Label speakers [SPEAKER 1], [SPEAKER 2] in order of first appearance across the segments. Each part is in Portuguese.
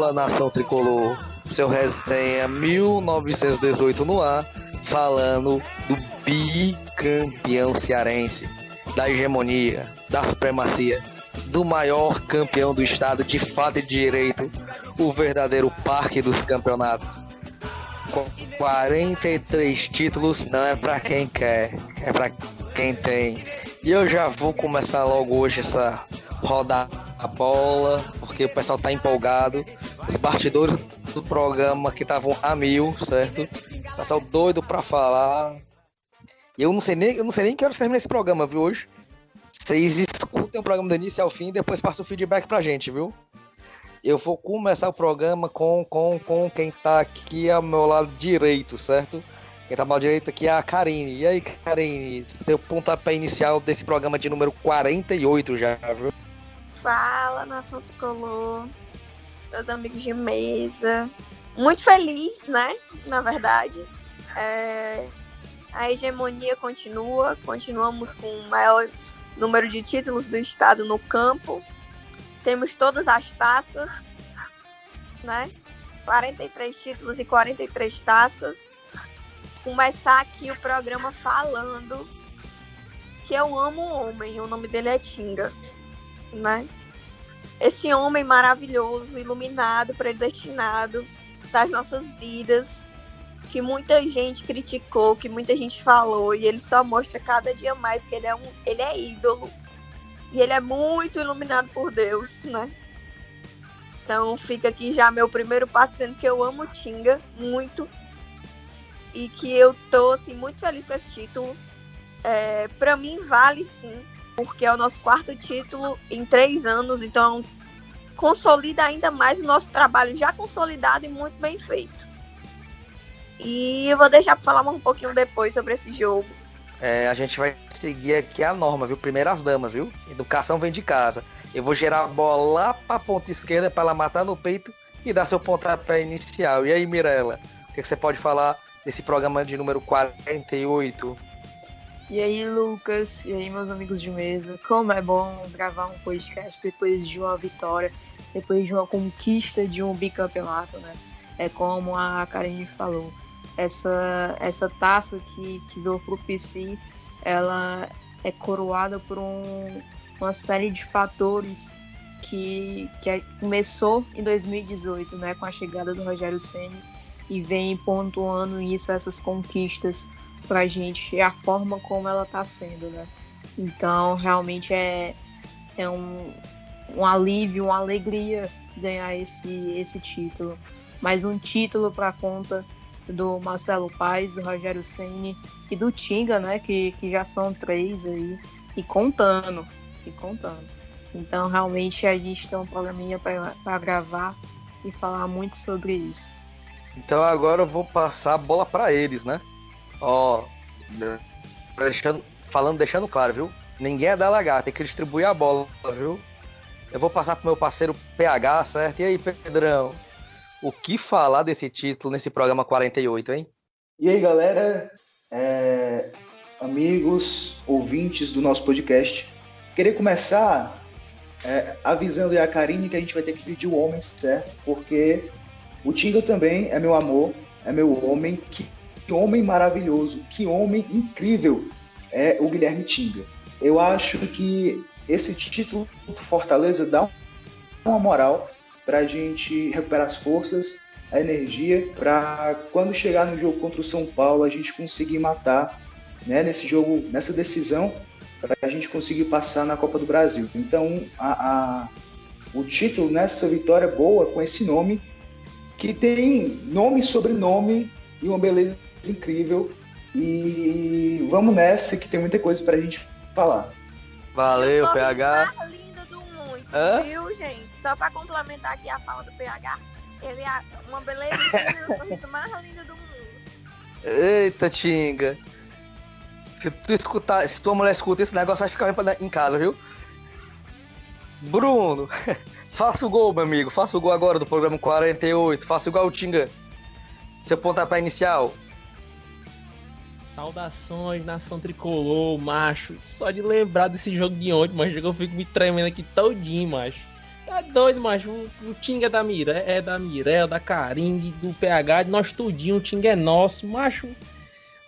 [SPEAKER 1] Fala, nação tricolor, seu resenha 1918 no ar, falando do bicampeão cearense, da hegemonia, da supremacia, do maior campeão do estado de fato e de direito, o verdadeiro parque dos campeonatos. 43 títulos não é pra quem quer, é pra quem tem. E eu já vou começar logo hoje essa rodada a bola, porque o pessoal tá empolgado. Os bastidores do programa que estavam a mil, certo? O pessoal doido pra falar. E eu não sei nem que horas termina esse programa, viu, hoje. Vocês escutem o programa do início ao fim e depois passam o feedback pra gente, viu? Eu vou começar o programa com quem tá aqui ao meu lado direito, certo? Quem tá ao meu lado direito aqui é a Karine. E aí, Karine, seu pontapé inicial desse programa de número 48 já, viu?
[SPEAKER 2] Fala, nação tricolor, meus amigos de mesa. Muito feliz, né? Na verdade. A hegemonia continuamos com o maior número de títulos do estado no campo. Temos todas as taças, né? 43 títulos e 43 taças. Começar aqui o programa falando que eu amo um homem, o nome dele é Tinga, né? Esse homem maravilhoso, iluminado, predestinado das nossas vidas, que muita gente criticou, que muita gente falou, e ele só mostra cada dia mais que ele é ídolo. E ele é muito iluminado por Deus, né? Então fica aqui já meu primeiro passo dizendo que eu amo o Tinga muito. E que eu tô assim, muito feliz com esse título. Pra mim vale sim, porque é o nosso quarto título em 3 anos. Então consolida ainda mais o nosso trabalho já consolidado e muito bem feito. E eu vou deixar para falar um pouquinho depois sobre esse jogo.
[SPEAKER 1] A gente vai seguir aqui a norma, viu? Primeiro as damas, viu? Educação vem de casa. Eu vou gerar a bola lá pra ponta esquerda para ela matar no peito e dar seu pontapé inicial. E aí, Mirella, o que você pode falar desse programa de número 48?
[SPEAKER 3] E aí, Lucas, e aí, meus amigos de mesa, como é bom gravar um podcast depois de uma vitória, depois de uma conquista de um bicampeonato, né? É como a Karine falou, essa taça que veio pro PC, ela é coroada por uma série de fatores que começou em 2018, né, com a chegada do Rogério Ceni, e vem pontuando isso, essas conquistas pra gente, e a forma como ela tá sendo, né? Então, realmente é um alívio, uma alegria ganhar esse título. Mais um título para conta do Marcelo Paes, do Rogério Ceni e do Tinga, né? Que já são 3 aí, e contando. Então, realmente, a gente tem um programinha para gravar e falar muito sobre isso.
[SPEAKER 1] Então agora eu vou passar a bola para eles, né? Ó, deixando claro, viu? Ninguém é da lagarta, tem que distribuir a bola, viu? Eu vou passar pro meu parceiro PH, certo? E aí, Pedrão? O que falar desse título nesse programa 48, hein?
[SPEAKER 4] E aí, galera, amigos, ouvintes do nosso podcast, queria começar avisando a Karine que a gente vai ter que dividir o homem, certo? Porque o Tinga também é meu amor, é meu homem. Que homem maravilhoso, que homem incrível é o Guilherme Tinga. Eu acho que esse título do Fortaleza dá uma moral para a gente recuperar as forças, a energia, para quando chegar no jogo contra o São Paulo a gente conseguir matar, né, nesse jogo, nessa decisão, para a gente conseguir passar na Copa do Brasil. Então o título nessa vitória boa com esse nome, que tem nome e sobrenome e uma beleza incrível. E vamos nessa, que tem muita coisa para a gente falar.
[SPEAKER 1] Valeu, PH.
[SPEAKER 2] Mais lindo do mundo, viu, gente? Só para complementar aqui a fala do PH, ele é uma beleza e o sorriso mais lindo do mundo.
[SPEAKER 1] Eita, Tinga. Se tua mulher escuta esse negócio, vai ficar em casa, viu? Bruno, faça o gol, meu amigo. Faça o gol agora do programa 48. Faça igual o Tinga. Seu pontapé inicial.
[SPEAKER 5] Saudações, nação tricolor, macho. Só de lembrar desse jogo de ontem, mas eu fico me tremendo aqui todinho, macho. Tá doido, macho. O Tinga é da Mirella, da Karine, do PH, de nós tudinho. O Tinga é nosso, macho.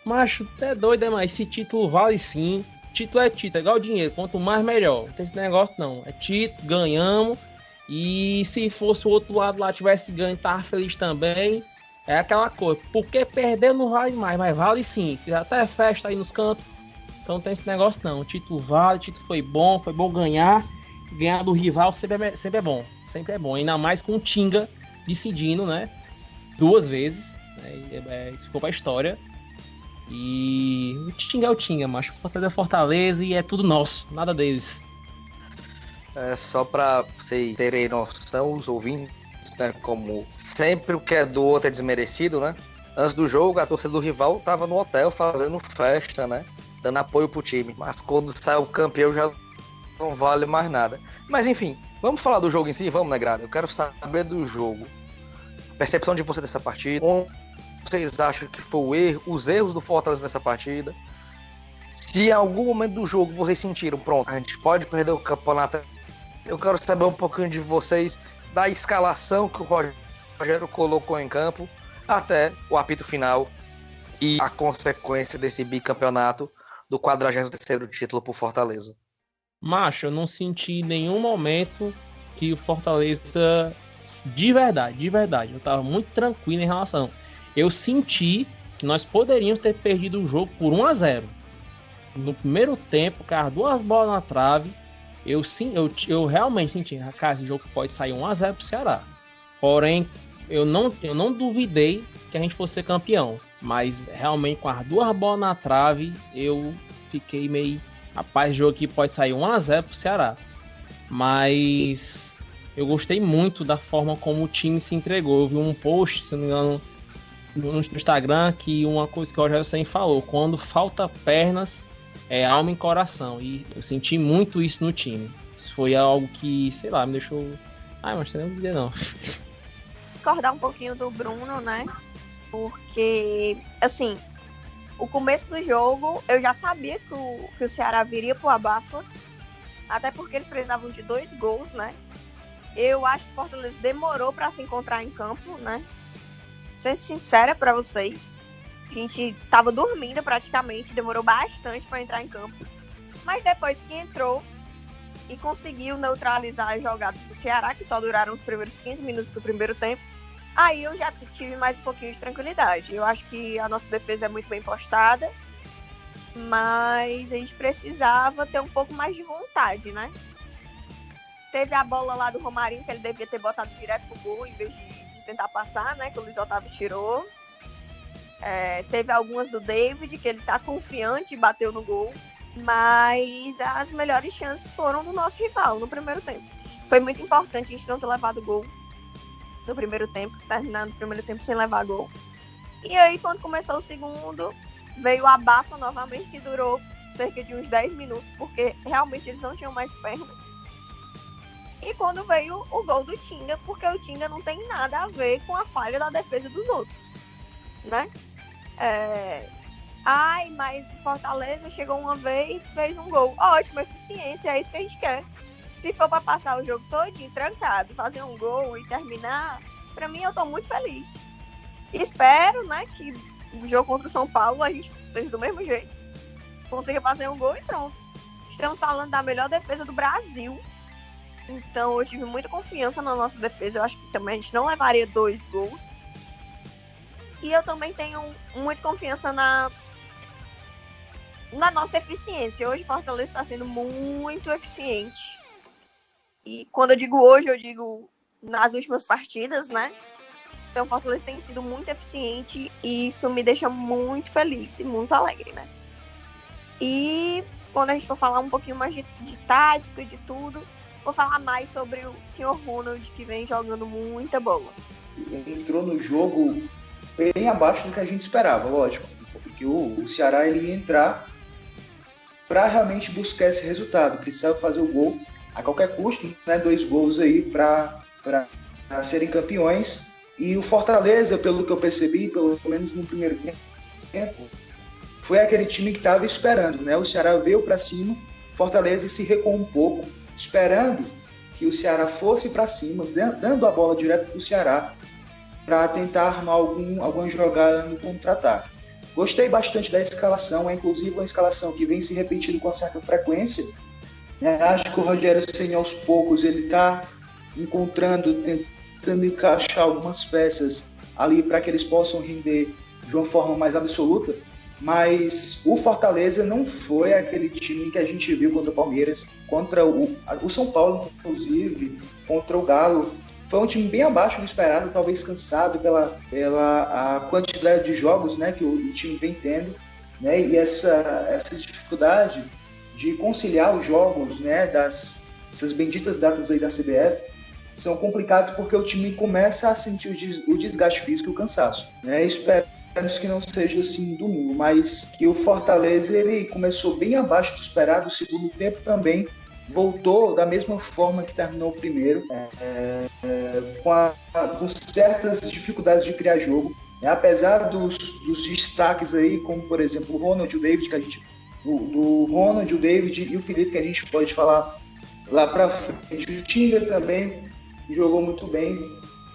[SPEAKER 5] Macho, é doido, é, mas esse título vale sim. Título é título, é igual dinheiro. Quanto mais, melhor. Não tem esse negócio, não. É título, ganhamos. E se fosse o outro lado lá, tivesse ganho, tava feliz também. É aquela coisa. Porque perder não vale mais, mas vale sim. Fiz até festa aí nos cantos. Então não tem esse negócio, não. O título vale, o título foi bom ganhar. Ganhar do rival sempre é bom. Sempre é bom. Ainda mais com o Tinga decidindo, né? 2 vezes. Isso ficou pra história. E o Tinga é o Tinga, macho. Fortaleza e é tudo nosso. Nada deles.
[SPEAKER 1] É só pra vocês terem noção, os ouvintes, né? Como sempre o que é do outro é desmerecido, né? Antes do jogo, a torcida do rival tava no hotel fazendo festa, né? Dando apoio pro time. Mas quando sai o campeão já não vale mais nada. Mas enfim, vamos falar do jogo em si? Vamos, Negrada? Eu quero saber do jogo. Percepção de você dessa partida. Como vocês acham que foi o erro, os erros do Fortaleza nessa partida? Se em algum momento do jogo vocês sentiram, pronto, a gente pode perder o campeonato. Eu quero saber um pouquinho de vocês, da escalação que o Rogério colocou em campo, até o apito final e a consequência desse bicampeonato do 43º título pro Fortaleza.
[SPEAKER 5] Macho, eu não senti em nenhum momento que o Fortaleza, de verdade, eu tava muito tranquilo em relação. Eu senti que nós poderíamos ter perdido o jogo por 1-0. No primeiro tempo, cara, 2 bolas na trave, eu realmente senti, cara, esse jogo pode sair 1-0 pro Ceará. Porém, eu não duvidei que a gente fosse ser campeão. Mas realmente com as 2 bolas na trave, eu fiquei meio... Rapaz, o jogo aqui pode sair 1-0 pro Ceará. Mas eu gostei muito da forma como o time se entregou. Eu vi um post, se não me engano, no Instagram, que uma coisa que o Rogério sempre falou: quando falta pernas, é alma e coração. E eu senti muito isso no time. Isso foi algo que, sei lá, me deixou... Ai, mas você não dizer não.
[SPEAKER 2] Discordar um pouquinho do Bruno, né? Porque, assim, o começo do jogo, eu já sabia que o Ceará viria pro abafa, até porque eles precisavam de 2 gols, né? Eu acho que o Fortaleza demorou para se encontrar em campo, né? Sendo sincera para vocês, a gente tava dormindo praticamente, demorou bastante para entrar em campo. Mas depois que entrou e conseguiu neutralizar as jogadas do Ceará, que só duraram os primeiros 15 minutos do primeiro tempo, aí eu já tive mais um pouquinho de tranquilidade. Eu acho que a nossa defesa é muito bem postada, mas a gente precisava ter um pouco mais de vontade, né? Teve a bola lá do Romarinho, que ele devia ter botado direto pro gol, em vez de tentar passar, né? Que o Luiz Otávio tirou. Teve algumas do David, que ele tá confiante e bateu no gol. Mas as melhores chances foram do nosso rival no primeiro tempo. Foi muito importante a gente não ter levado gol no primeiro tempo, terminando o primeiro tempo sem levar gol. E aí, quando começou o segundo, veio a abafa novamente, que durou cerca de uns 10 minutos, porque realmente eles não tinham mais perna. E quando veio o gol do Tinga, porque o Tinga não tem nada a ver com a falha da defesa dos outros, né? Ai, mas Fortaleza chegou uma vez, fez um gol. Ótimo, eficiência, é isso que a gente quer. Se for para passar o jogo todinho trancado, fazer um gol e terminar, para mim eu tô muito feliz. Espero, né, que o jogo contra o São Paulo a gente seja do mesmo jeito. Consiga fazer um gol e pronto. Estamos falando da melhor defesa do Brasil. Então eu tive muita confiança na nossa defesa. Eu acho que também a gente não levaria 2 gols. E eu também tenho muita confiança na nossa eficiência. Hoje o Fortaleza está sendo muito eficiente. E quando eu digo hoje, eu digo nas últimas partidas, né? Então o Fortaleza tem sido muito eficiente e isso me deixa muito feliz e muito alegre, né? E quando a gente for falar um pouquinho mais de tática, de tudo, vou falar mais sobre o Sr. Ronald, que vem jogando muita bola.
[SPEAKER 4] Entrou no jogo bem abaixo do que a gente esperava, lógico. Porque o Ceará ele ia entrar para realmente buscar esse resultado. Precisava fazer o gol a qualquer custo, né? 2 gols aí para serem campeões. E o Fortaleza, pelo que eu percebi, pelo menos no primeiro tempo, foi aquele time que estava esperando, né? O Ceará veio para cima, Fortaleza se recuou um pouco, esperando que o Ceará fosse para cima, dando a bola direto para o Ceará, para tentar armar alguma jogada no contra-ataque. Gostei bastante da escalação, é inclusive uma escalação que vem se repetindo com certa frequência. Acho que o Rogério Ceni, aos poucos, ele está tentando encaixar algumas peças ali para que eles possam render de uma forma mais absoluta, mas o Fortaleza não foi aquele time que a gente viu contra o Palmeiras, contra o São Paulo, inclusive, contra o Galo. Foi um time bem abaixo do esperado, talvez cansado pela a quantidade de jogos, né, que o time vem tendo, né, e essa dificuldade de conciliar os jogos, né, essas benditas datas aí da CBF, são complicados porque o time começa a sentir o desgaste físico e o cansaço, né? Esperamos que não seja assim domingo, mas que o Fortaleza ele começou bem abaixo do esperado, o segundo tempo também voltou da mesma forma que terminou o primeiro, com certas dificuldades de criar jogo, né? Apesar dos destaques aí, como por exemplo o Ronald e o David, do Ronald, o David e o Felipe, que a gente pode falar lá para frente. O Tinga também jogou muito bem,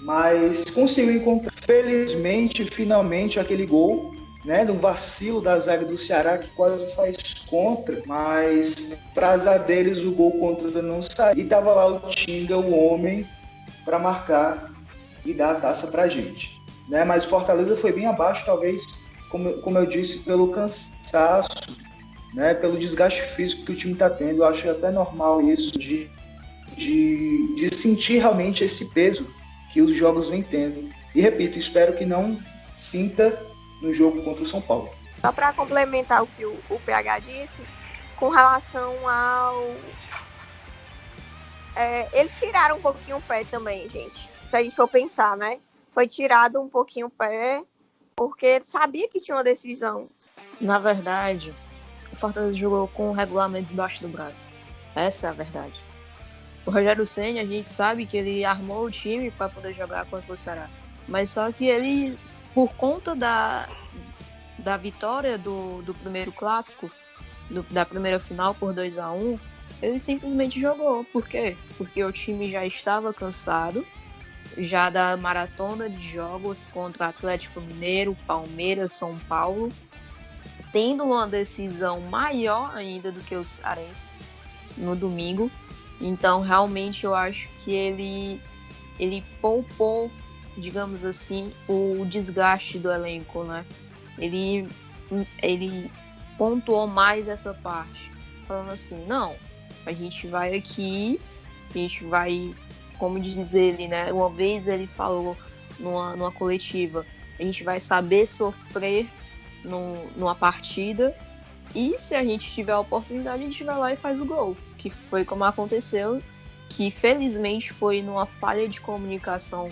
[SPEAKER 4] mas conseguiu encontrar, felizmente, finalmente, aquele gol, né, do vacilo da zaga do Ceará, que quase faz contra, mas para azar deles o gol contra não saiu, e tava lá o Tinga, o homem, para marcar e dar a taça pra gente, né? Mas o Fortaleza foi bem abaixo, talvez, como eu disse, pelo cansaço, né, pelo desgaste físico que o time está tendo. Eu acho até normal isso, de sentir realmente esse peso que os jogos vêm tendo. E repito, espero que não sinta no jogo contra o São Paulo.
[SPEAKER 2] Só para complementar o que o PH disse, com relação ao... eles tiraram um pouquinho o pé também, gente. Se a gente for pensar, né? Foi tirado um pouquinho o pé, porque sabia que tinha uma decisão.
[SPEAKER 3] Na verdade, o Fortaleza jogou com o regulamento debaixo do braço. Essa é a verdade. O Rogério Ceni, a gente sabe que ele armou o time para poder jogar contra o Ceará. Mas só que ele, por conta da vitória do primeiro clássico, da primeira final por 2-1, ele simplesmente jogou. Por quê? Porque o time já estava cansado, já da maratona de jogos contra Atlético Mineiro, Palmeiras, São Paulo, tendo uma decisão maior ainda do que o cearense no domingo. Então, realmente, eu acho que ele poupou, digamos assim, o desgaste do elenco, né? Ele pontuou mais essa parte, falando assim, não, a gente vai aqui, a gente vai, como diz ele, né? Uma vez ele falou numa coletiva, a gente vai saber sofrer numa partida, e se a gente tiver a oportunidade, a gente vai lá e faz o gol, que foi como aconteceu, que felizmente foi numa falha de comunicação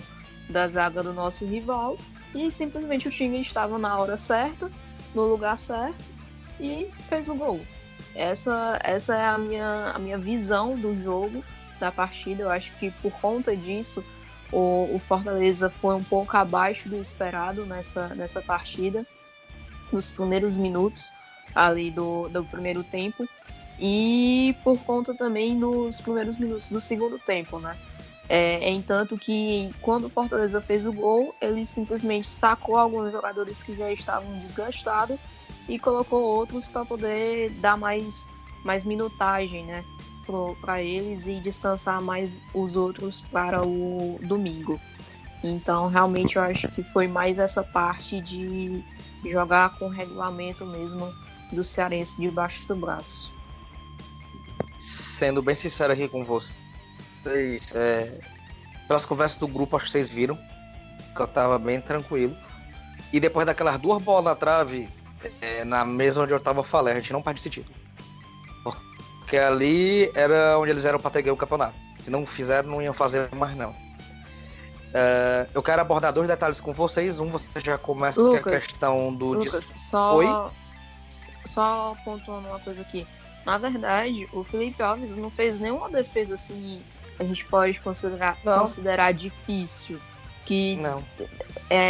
[SPEAKER 3] da zaga do nosso rival, e simplesmente o time estava na hora certa, no lugar certo, e fez o gol. Essa é a minha visão do jogo, da partida. Eu acho que por conta disso o Fortaleza foi um pouco abaixo do esperado nessa partida, nos primeiros minutos ali do primeiro tempo, e por conta também dos primeiros minutos do segundo tempo, né? Entanto que quando o Fortaleza fez o gol, ele simplesmente sacou alguns jogadores que já estavam desgastados e colocou outros para poder dar mais minutagem, né, para eles, e descansar mais os outros para o domingo. Então, realmente, eu acho que foi mais essa parte de jogar com o regulamento mesmo do cearense debaixo do braço.
[SPEAKER 1] Sendo bem sincero aqui com vocês, pelas conversas do grupo, acho que vocês viram que eu tava bem tranquilo. E depois daquelas 2 bolas na trave, na mesa onde eu tava falando, a gente não perde esse título. Porque ali era onde eles eram para ter ganho o campeonato. Se não fizeram, não iam fazer mais não. Eu quero abordar 2 detalhes com vocês. Você já começa com a questão do...
[SPEAKER 3] Lucas,
[SPEAKER 1] Oi?
[SPEAKER 3] Só pontuando uma coisa aqui. Na verdade, o Felipe Alves não fez nenhuma defesa assim, a gente pode considerar difícil, que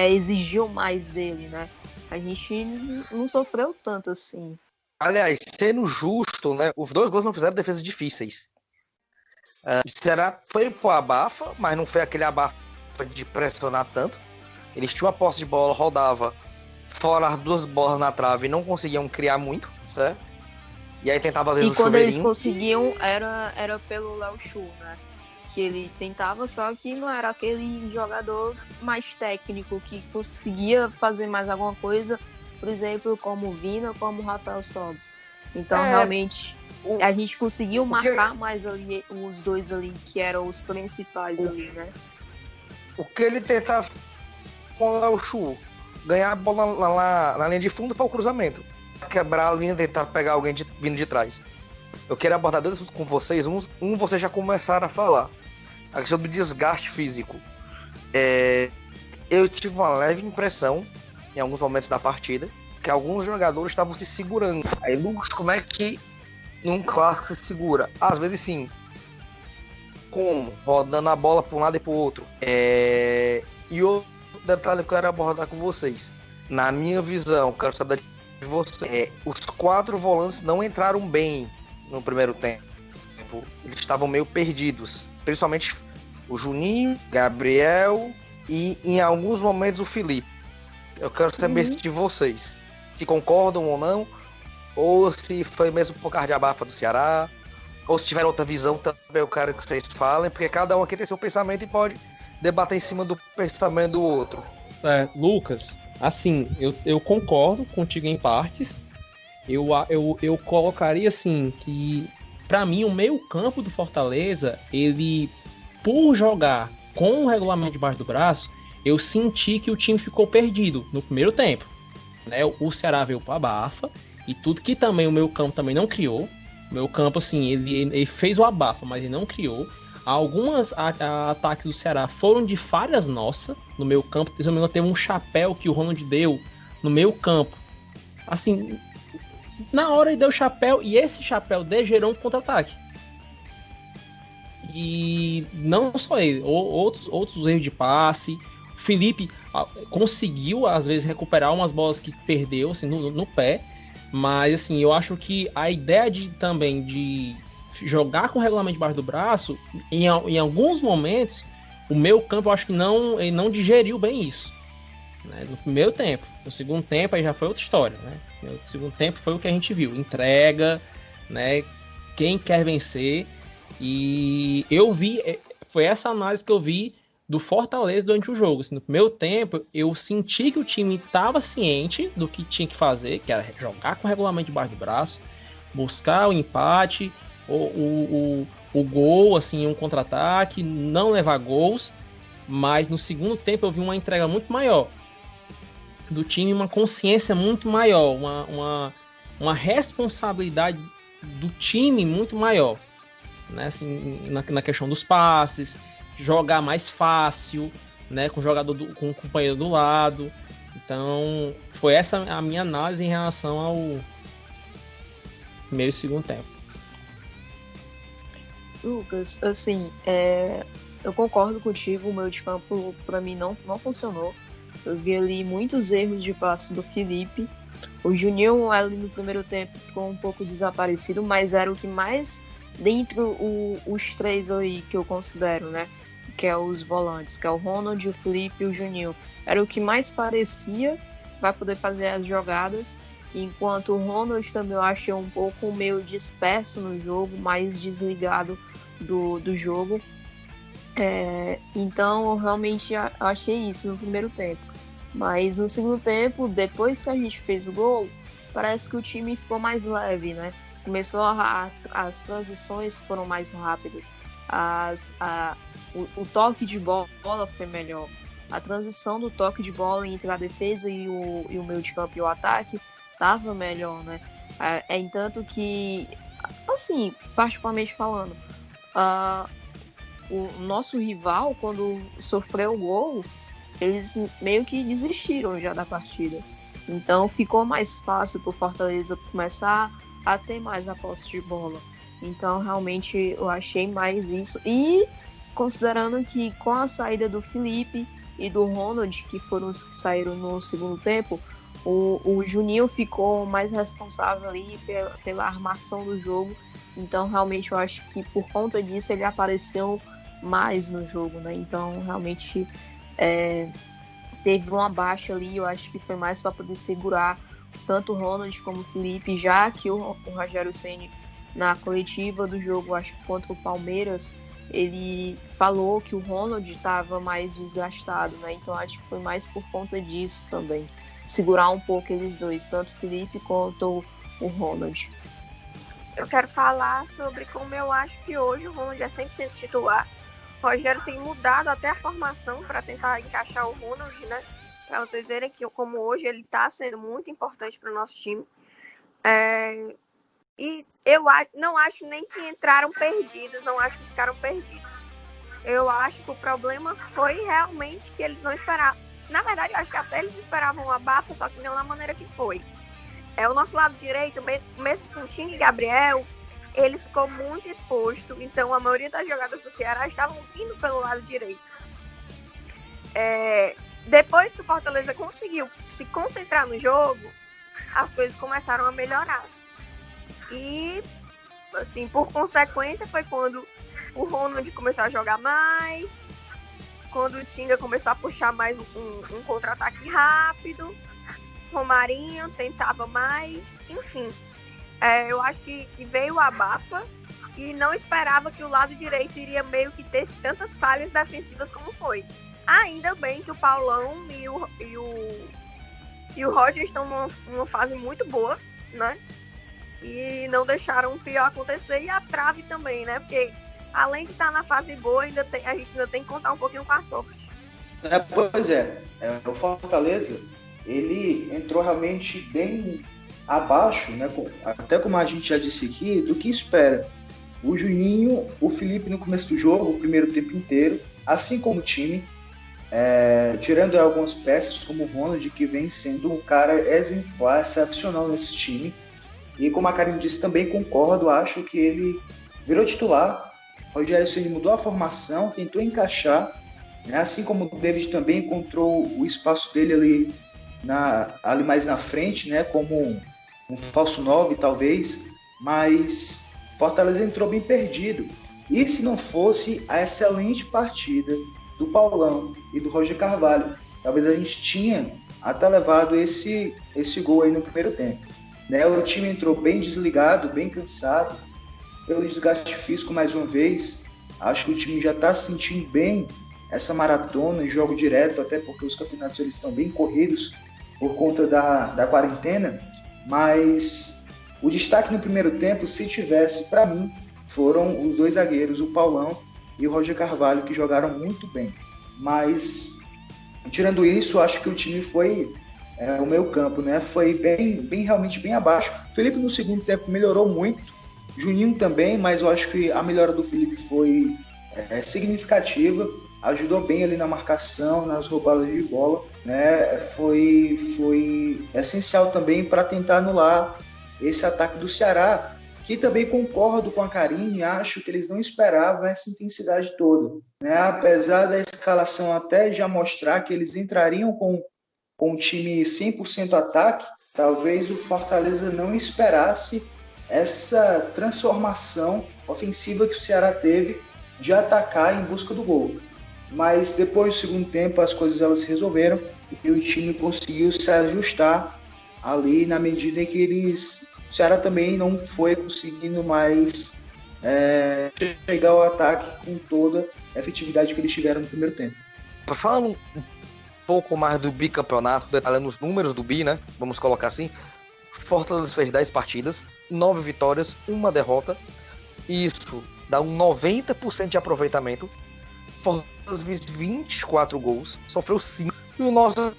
[SPEAKER 3] exigiu mais dele, né? A gente não sofreu tanto assim.
[SPEAKER 1] Aliás, sendo justo, né? Os 2 gols não fizeram defesas difíceis. O Ceará foi pro abafa, mas não foi aquele abafa de pressionar tanto. Eles tinham a posse de bola, rodava fora as 2 bolas na trave e não conseguiam criar muito, certo? E aí tentava às vezes
[SPEAKER 3] E
[SPEAKER 1] o
[SPEAKER 3] quando
[SPEAKER 1] chuveirinho.
[SPEAKER 3] eles conseguiam, era pelo Léo Chu, né? Que ele tentava, só que não era aquele jogador mais técnico que conseguia fazer mais alguma coisa, por exemplo, como o Vina, como o Rafael Sobis. Então, realmente, a gente conseguiu marcar mais ali os dois ali, que eram os principais ali, né?
[SPEAKER 1] O que ele tentava com o Léo Chu, ganhar a bola na linha de fundo para o cruzamento. Quebrar a linha e tentar pegar alguém vindo de trás. Eu quero abordar dois assuntos com vocês. Vocês já começaram a falar. A questão do desgaste físico. Eu tive uma leve impressão, em alguns momentos da partida, que alguns jogadores estavam se segurando. Aí, Lucas, como é que um clássico se segura? Às vezes sim. Como? Rodando a bola para um lado e para o outro. E outro detalhe que eu quero abordar com vocês. Na minha visão, quero saber de você. Os 4 volantes não entraram bem no primeiro tempo. Eles estavam meio perdidos. Principalmente o Juninho, Gabriel e em alguns momentos o Felipe. Eu quero saber de vocês. Se concordam ou não. Ou se foi mesmo por causa de abafa do Ceará. Ou se tiver outra visão também eu quero que vocês falem. Porque cada um aqui tem seu pensamento e pode debater em cima do pensamento do outro.
[SPEAKER 5] Certo. Lucas, assim, eu concordo contigo em partes. Eu colocaria assim que, pra mim, o meio campo do Fortaleza, ele, por jogar com o regulamento debaixo do braço, eu senti que o time ficou perdido no primeiro tempo, né? O Ceará veio para abafa e tudo que também o meio campo também não criou. O meio campo, assim, ele fez o abafa, mas ele não criou. Algumas ataques do Ceará foram de falhas nossas no meio campo. Principalmente teve um chapéu que o Ronald deu no meio campo. Assim, na hora ele deu chapéu e esse chapéu gerou um contra-ataque. E não só ele, outros erros de passe. O Felipe conseguiu, às vezes, recuperar umas bolas que perdeu assim, no pé. Mas, assim, eu acho que a ideia também de jogar com o regulamento debaixo do braço, em alguns momentos, o meio campo, eu acho que ele não digeriu bem isso, né? No primeiro tempo. No segundo tempo, aí já foi outra história, né? No segundo tempo foi o que a gente viu. Entrega, né? Quem quer vencer. E eu vi, foi essa análise que eu vi do Fortaleza durante o jogo. Assim, no primeiro tempo, eu senti que o time estava ciente do que tinha que fazer, que era jogar com o regulamento debaixo do braço, buscar o empate, o gol, assim, um contra-ataque, não levar gols. Mas no segundo tempo eu vi uma entrega muito maior do time, uma consciência muito maior, uma responsabilidade do time muito maior, né? Assim, na questão dos passes, jogar mais fácil, né? Com o jogador, com o companheiro do lado. Então, foi essa a minha análise em relação ao primeiro e segundo tempo.
[SPEAKER 3] Lucas, assim, eu concordo contigo, o meio de campo pra mim não funcionou. Eu vi ali muitos erros de passe do Felipe. O Juninho ali no primeiro tempo ficou um pouco desaparecido, mas era o que mais, dentre os 3 aí que eu considero, né? Que é os volantes, que é o Ronald, o Felipe e o Juninho. Era o que mais parecia vai poder fazer as jogadas, enquanto o Ronald também eu achei um pouco meio disperso no jogo, mais desligado do jogo. Então eu realmente achei isso no primeiro tempo. Mas no segundo tempo, depois que a gente fez o gol, parece que o time ficou mais leve, né? Começou as transições foram mais rápidas, o toque de bola foi melhor. A transição do toque de bola entre a defesa e o meio de campo e o ataque estava melhor, né? Entanto que, assim, particularmente falando, o nosso rival, quando sofreu o gol, eles meio que desistiram já da partida. Então ficou mais fácil para o Fortaleza começar a ter mais a posse de bola. Então realmente eu achei mais isso. E considerando que com a saída do Felipe e do Ronald, que foram os que saíram no segundo tempo, o Juninho ficou mais responsável ali pela armação do jogo Então, realmente, eu acho que por conta disso ele apareceu mais no jogo, né? Então, realmente, teve uma baixa ali. Eu acho que foi mais para poder segurar tanto o Ronald como o Felipe, já que o Rogério Ceni, na coletiva do jogo, acho que contra o Palmeiras, ele falou que o Ronald estava mais desgastado, né? Então, acho que foi mais por conta disso também. Segurar um pouco eles dois, tanto o Felipe quanto o Ronald.
[SPEAKER 2] Eu quero falar sobre como eu acho que hoje o Ronald é 100% titular. O Rogério tem mudado até a formação para tentar encaixar o Ronald, né? Para vocês verem que como hoje ele está sendo muito importante para o nosso time. E eu não acho nem que entraram perdidos, não acho que ficaram perdidos. Eu acho que o problema foi realmente que eles não esperavam. Na verdade, eu acho que até eles esperavam uma abafa, só que não da maneira que foi. O nosso lado direito, mesmo com o Tinga e Gabriel, ele ficou muito exposto. Então, a maioria das jogadas do Ceará estavam vindo pelo lado direito. Depois que o Fortaleza conseguiu se concentrar no jogo, as coisas começaram a melhorar. E, assim, por consequência, foi quando o Ronald começou a jogar mais, quando o Tinga começou a puxar mais um contra-ataque rápido, Romarinho tentava mais, enfim. Eu acho que veio a abafa e não esperava que o lado direito iria meio que ter tantas falhas defensivas como foi. Ainda bem que o Paulão e o Roger estão numa fase muito boa, né? E não deixaram o pior acontecer, e a trave também, né? Porque além de estar na fase boa, a gente ainda tem que contar um pouquinho com a sorte.
[SPEAKER 4] Pois o Fortaleza, ele entrou realmente bem abaixo, né? Até como a gente já disse aqui, do que espera. O Juninho, o Felipe no começo do jogo, o primeiro tempo inteiro, assim como o time, tirando algumas peças como o Ronald, que vem sendo um cara exemplar, excepcional nesse time. E como a Karine disse, também concordo, acho que ele virou titular. O Rogério Ceni mudou a formação, tentou encaixar, né? Assim como o David também encontrou o espaço dele ali mais na frente, né? Como um falso 9, talvez, mas Fortaleza entrou bem perdido. E se não fosse a excelente partida do Paulão e do Roger Carvalho, talvez a gente tinha até levado esse gol aí no primeiro tempo. Né? O time entrou bem desligado, bem cansado, pelo desgaste físico mais uma vez. Acho que o time já está sentindo bem essa maratona, jogo direto, até porque os campeonatos eles estão bem corridos por conta da quarentena. Mas o destaque no primeiro tempo, se tivesse, para mim, foram os dois zagueiros, o Paulão e o Roger Carvalho, que jogaram muito bem. Mas, tirando isso, acho que o time foi... o meio campo, né? Foi realmente bem abaixo. Felipe no segundo tempo melhorou muito, Juninho também, mas eu acho que a melhora do Felipe foi significativa, ajudou bem ali na marcação, nas roubadas de bola, né? Foi essencial também para tentar anular esse ataque do Ceará, que também concordo com a Karine, acho que eles não esperavam essa intensidade toda, né? Apesar da escalação até já mostrar que eles entrariam com um time 100% ataque, talvez o Fortaleza não esperasse essa transformação ofensiva que o Ceará teve de atacar em busca do gol. Mas depois do segundo tempo as coisas elas se resolveram e o time conseguiu se ajustar ali na medida em que o Ceará também não foi conseguindo mais chegar ao ataque com toda a efetividade que eles tiveram no primeiro tempo.
[SPEAKER 1] Falando um pouco mais do bicampeonato, detalhando os números do bi, né? Vamos colocar assim. Fortaleza fez 10 partidas, 9 vitórias, 1 derrota. Isso dá um 90% de aproveitamento. Fortaleza fez 24 gols, sofreu 5. E o nosso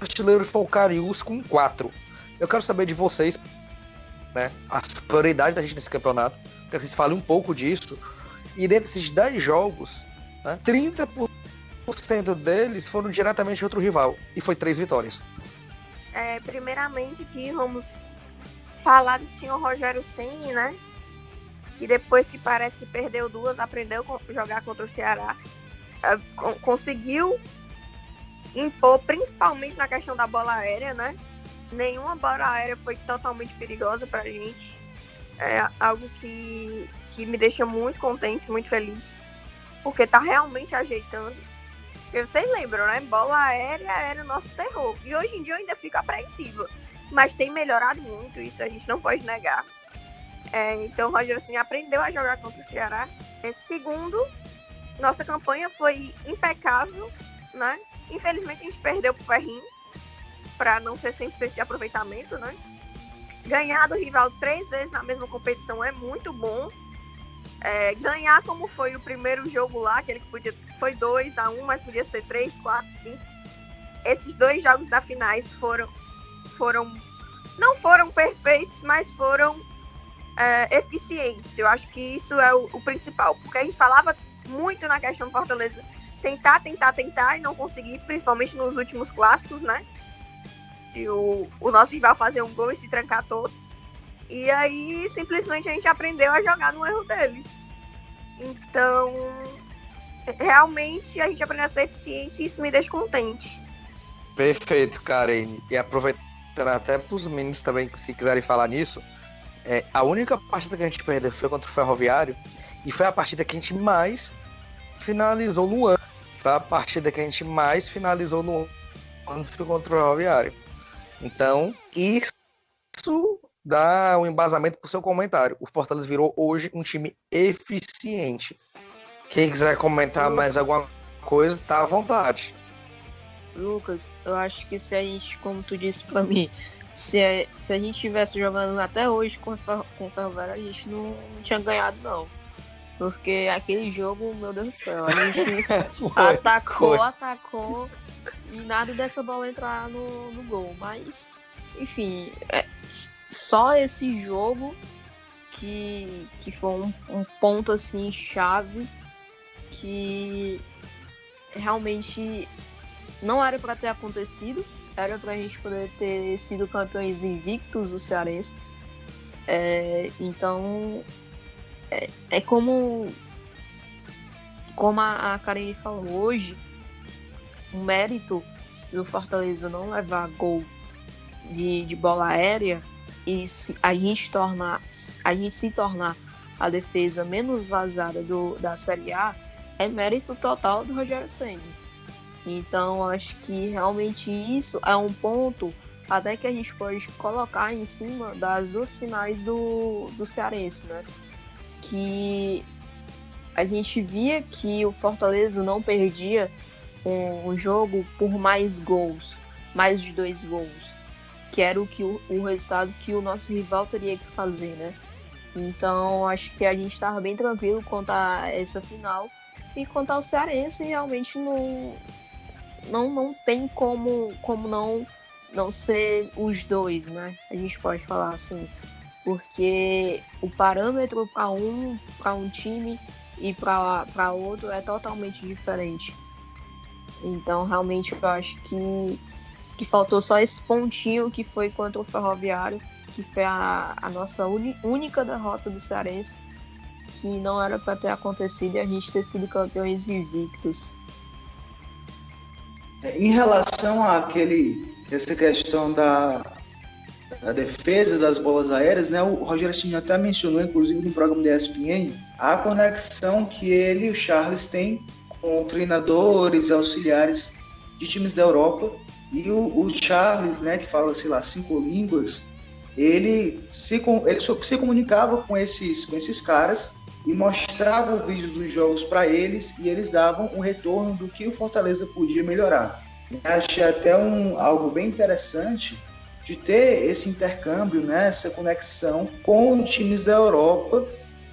[SPEAKER 1] artilheiro foi o Cariús com 4. Eu quero saber de vocês, né, a superioridade da gente nesse campeonato. Quero que vocês falem um pouco disso. E dentre esses 10 jogos, né, 30% deles foram diretamente outro rival. E foi 3 vitórias.
[SPEAKER 2] Primeiramente aqui vamos falar do senhor Rogério Ceni, né? Que depois que parece que perdeu 2, aprendeu a jogar contra o Ceará. Conseguiu impor, principalmente na questão da bola aérea, né? Nenhuma bola aérea foi totalmente perigosa pra gente. é algo que me deixa muito contente, muito feliz, porque tá realmente ajeitando. Porque vocês lembram, né? Bola aérea era o nosso terror. E hoje em dia eu ainda fico apreensiva. Mas tem melhorado muito, isso a gente não pode negar. Então o Rogério assim, aprendeu a jogar contra o Ceará. Segundo, nossa campanha foi impecável, né? Infelizmente a gente perdeu pro Ferrinho, para não ser 100% de aproveitamento, né? Ganhar do rival 3 vezes na mesma competição é muito bom. Ganhar como foi o primeiro jogo lá, aquele que foi 2-1, mas podia ser 3, 4, 5. Esses 2 jogos da finais não foram perfeitos, mas foram eficientes. Eu acho que isso é o principal, porque a gente falava muito na questão do Fortaleza tentar e não conseguir, principalmente nos últimos clássicos, né? De o nosso rival fazer um gol e se trancar todo. E aí, simplesmente, a gente aprendeu a jogar no erro deles. Então, realmente, a gente aprendeu a ser eficiente e isso me deixa contente.
[SPEAKER 1] Perfeito, Karine. E aproveitando até para os meninos também, que se quiserem falar nisso, a única partida que a gente perdeu foi contra o Ferroviário e foi a partida que a gente mais finalizou no ano. Foi a partida que a gente mais finalizou no ano foi contra o Ferroviário. Então, isso dá um embasamento para o seu comentário. O Fortaleza virou hoje um time eficiente. Quem quiser comentar mais alguma coisa, tá à vontade.
[SPEAKER 3] Lucas, eu acho que se a gente, como tu disse pra mim, se a gente estivesse jogando até hoje com o Ferroviário, a gente não tinha ganhado, não. Porque aquele jogo, meu Deus do céu, a gente atacou e nada dessa bola entrar no gol. Mas, enfim, só esse jogo que foi um ponto assim chave que realmente não era para ter acontecido, era para a gente poder ter sido campeões invictos do Cearense. Então como a Karine falou hoje, o mérito do Fortaleza não levar gol de bola aérea e a gente se tornar a defesa menos vazada da Série A é mérito total do Rogério Ceni. Então acho que realmente isso é um ponto até que a gente pode colocar em cima das 2 finais do Cearense, né? Que a gente via que o Fortaleza não perdia um jogo por mais gols, mais de 2 gols, que era o resultado que o nosso rival teria que fazer, né? Então acho que a gente estava bem tranquilo quanto a essa final, e quanto ao Cearense realmente não tem como não ser os 2, né? A gente pode falar assim, porque o parâmetro para um time e para outro é totalmente diferente. Então realmente eu acho que faltou só esse pontinho que foi contra o Ferroviário, que foi a nossa única derrota do Cearense, que não era para ter acontecido e a gente ter sido campeões invictos.
[SPEAKER 4] Em relação essa questão da defesa das bolas aéreas, né? O Rogério Ceni até mencionou, inclusive no programa da ESPN, a conexão que ele e o Charles têm com treinadores, auxiliares de times da Europa. E o Charles, né, que fala, sei lá, 5 línguas, ele se comunicava com esses caras e mostrava o vídeo dos jogos para eles, e eles davam um retorno do que o Fortaleza podia melhorar. Achei até algo bem interessante de ter esse intercâmbio, né, essa conexão com times da Europa.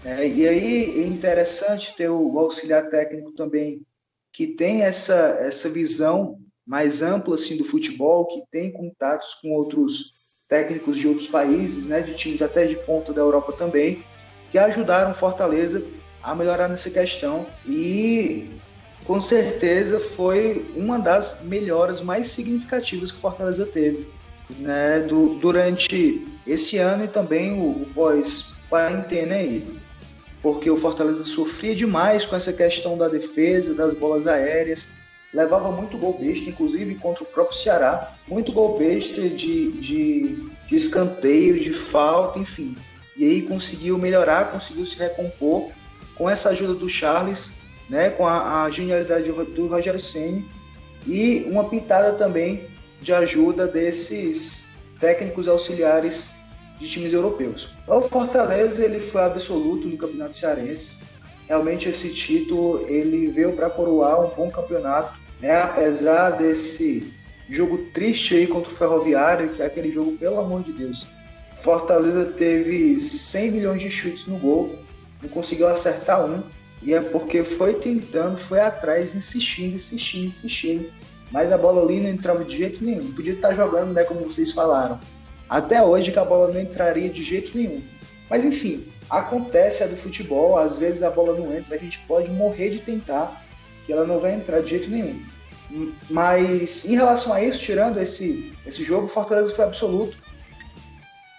[SPEAKER 4] E aí é interessante ter o auxiliar técnico também, que tem essa visão mais ampla assim, do futebol, que tem contatos com outros técnicos de outros países, né, de times até de ponta da Europa também, que ajudaram Fortaleza a melhorar nessa questão. E com certeza foi uma das melhoras mais significativas que Fortaleza teve, né, durante esse ano e também o pós-quarentena aí, porque o Fortaleza sofria demais com essa questão da defesa, das bolas aéreas, levava muito gol besta, inclusive contra o próprio Ceará, muito gol besta de escanteio, de falta, enfim. e aí conseguiu melhorar, conseguiu se recompor com essa ajuda do Charles, né, com a genialidade do Rogério Ceni e uma pitada também de ajuda desses técnicos auxiliares de times europeus. O Fortaleza ele foi absoluto no Campeonato Cearense. Realmente esse título ele veio para coroar um bom campeonato, né? Apesar desse jogo triste aí contra o Ferroviário, que é aquele jogo, pelo amor de Deus. Fortaleza teve 100 milhões de chutes no gol, não conseguiu acertar um, e é porque foi tentando, foi atrás, insistindo, mas a bola ali não entrava de jeito nenhum. Podia estar jogando, né, como vocês falaram. Até hoje que a bola não entraria de jeito nenhum. Mas enfim, acontece a do futebol, às vezes a bola não entra, a gente pode morrer de tentar, que ela não vai entrar de jeito nenhum. Mas em relação a isso, tirando esse jogo, o Fortaleza foi absoluto.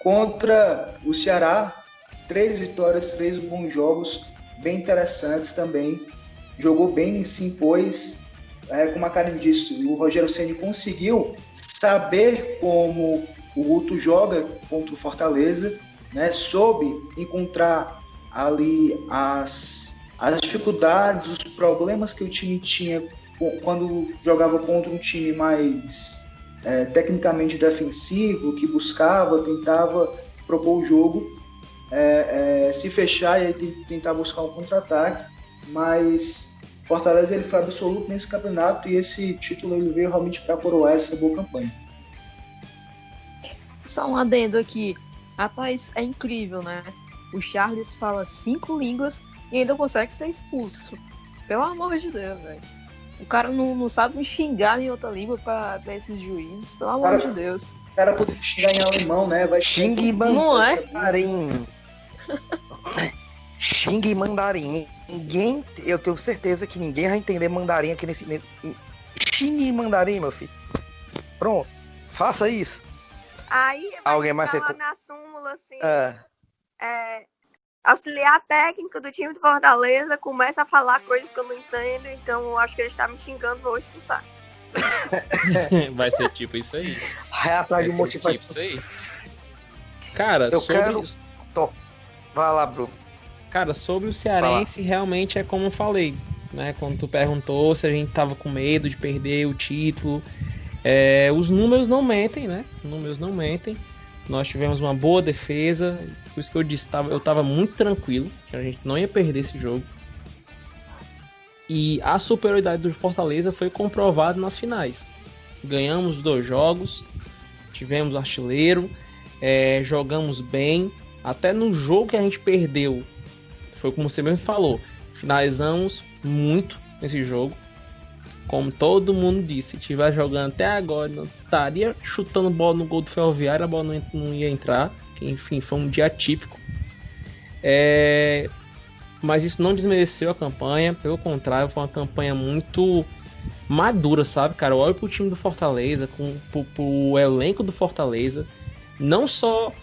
[SPEAKER 4] Contra o Ceará, 3 vitórias, 3 bons jogos, bem interessantes também. Jogou bem, se impôs. Como a Karen disse, o Rogério Ceni conseguiu saber como o Guto joga contra o Fortaleza, né? Soube encontrar ali as dificuldades, os problemas que o time tinha quando jogava contra um time mais tecnicamente defensivo, que buscava, tentava propor o jogo, se fechar e aí tentar buscar um contra-ataque, mas Fortaleza ele foi absoluto nesse campeonato e esse título ele veio realmente para coroar essa boa campanha.
[SPEAKER 3] Só um adendo aqui. Rapaz, é incrível, né? O Charles fala 5 línguas e ainda consegue ser expulso. Pelo amor de Deus, velho. O cara não sabe me xingar em outra língua pra esses juízes. Pelo amor de Deus.
[SPEAKER 4] O cara podia xingar em alemão, né? Vai
[SPEAKER 1] xingue mandarim. Xingue mandarim. Ninguém, eu tenho certeza que ninguém vai entender mandarim aqui nesse... Xingue mandarim, meu filho. Pronto. Faça isso.
[SPEAKER 2] Aí
[SPEAKER 1] alguém mais
[SPEAKER 2] falar na súmula assim, auxiliar técnico do time do Fortaleza começa a falar coisas que eu não entendo, então eu acho que ele está me xingando, vou expulsar.
[SPEAKER 5] Vai ser tipo isso aí.
[SPEAKER 1] Vai atrás de motivo
[SPEAKER 5] tipo isso aí. Cara,
[SPEAKER 1] vai lá, Bruno.
[SPEAKER 5] Cara, sobre o cearense, realmente é como eu falei, né? Quando tu perguntou se a gente tava com medo de perder o título, os números não mentem, né? Os números não mentem. Nós tivemos uma boa defesa, por isso que eu disse, eu tava muito tranquilo, que a gente não ia perder esse jogo. E a superioridade do Fortaleza foi comprovada nas finais. Ganhamos 2 jogos, tivemos artilheiro, jogamos bem. Até no jogo que a gente perdeu, foi como você mesmo falou, finalizamos muito nesse jogo. Como todo mundo disse, se estiver jogando até agora, não estaria chutando bola no gol do Ferroviário, a bola não ia entrar. Enfim, foi um dia típico. Mas isso não desmereceu a campanha, pelo contrário, foi uma campanha muito madura, sabe, cara? Eu olho pro time do Fortaleza, pro elenco do Fortaleza, não só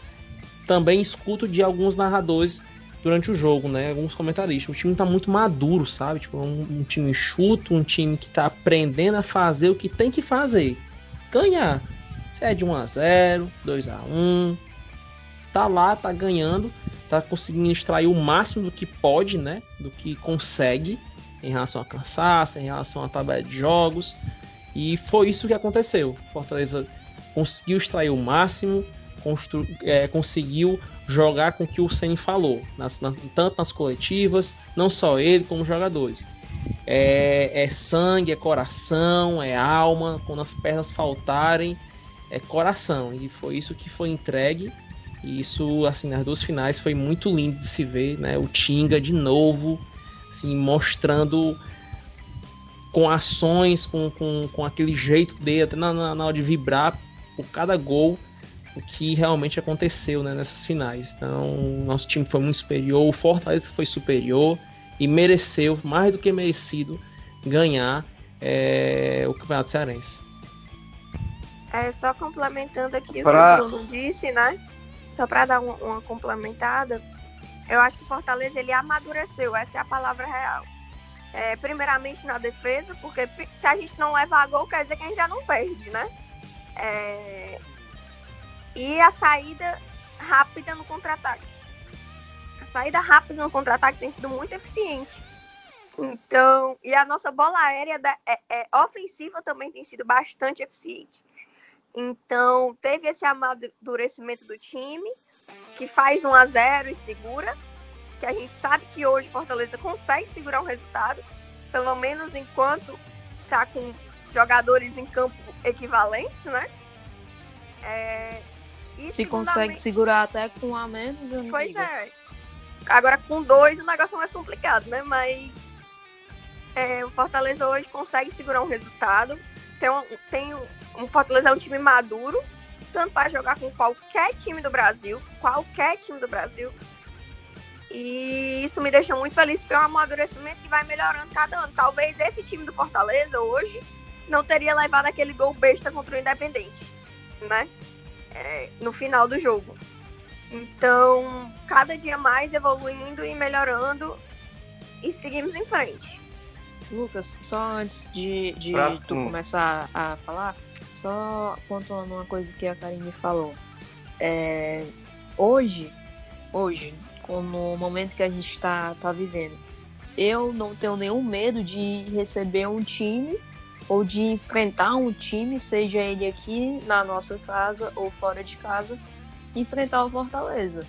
[SPEAKER 5] também escuto de alguns narradores durante o jogo, né? Alguns comentaristas. O time tá muito maduro, sabe? Tipo, um time enxuto, um time que tá aprendendo a fazer o que tem que fazer. Ganhar. Se é de 1-0, 2-1. Tá lá, tá ganhando. Tá conseguindo extrair o máximo do que pode, né? Do que consegue em relação a cansaço, em relação à tabela de jogos. E foi isso que aconteceu. Fortaleza conseguiu extrair o máximo, conseguiu jogar com o que o Ceni falou, tanto nas coletivas, não só ele, como os jogadores. É sangue, é coração, é alma. Quando as pernas faltarem, é coração. E foi isso que foi entregue. E isso, assim, nas 2 finais foi muito lindo de se ver, né? O Tinga de novo, assim, mostrando com ações, com aquele jeito dele, até na hora de vibrar por cada gol, o que realmente aconteceu, né, nessas finais. Então, nosso time foi muito superior, o Fortaleza foi superior e mereceu, mais do que merecido, ganhar o Campeonato Cearense.
[SPEAKER 2] Só complementando aqui o que o Bruno disse, né? Só para dar uma complementada, eu acho que o Fortaleza ele amadureceu, essa é a palavra real. Primeiramente na defesa, porque se a gente não leva a gol, quer dizer que a gente já não perde, né? E a saída rápida no contra-ataque. saída rápida no contra-ataque tem sido muito eficiente. Então, e a nossa bola aérea ofensiva também tem sido bastante eficiente. Então, teve esse amadurecimento do time, que faz 1-0 e segura, que a gente sabe que hoje Fortaleza consegue segurar um resultado, pelo menos enquanto está com jogadores em campo equivalentes, né? E
[SPEAKER 3] se consegue segurar até com um a menos, eu não
[SPEAKER 2] Pois
[SPEAKER 3] digo.
[SPEAKER 2] é. Agora com 2 o negócio é mais complicado, né? Mas o Fortaleza hoje consegue segurar um resultado. O Fortaleza é um time maduro, tanto para jogar com qualquer time do Brasil. E isso me deixa muito feliz, porque é um amadurecimento que vai melhorando cada ano. Talvez esse time do Fortaleza hoje não teria levado aquele gol besta contra o Independente, né? No final do jogo. Então, cada dia mais evoluindo e melhorando, e seguimos em frente.
[SPEAKER 3] Lucas, só antes de tu começar a falar, só pontuando uma coisa que a Karine falou. Hoje, no momento que a gente está vivendo, eu não tenho nenhum medo de receber um time ou de enfrentar um time, seja ele aqui na nossa casa ou fora de casa, enfrentar o Fortaleza.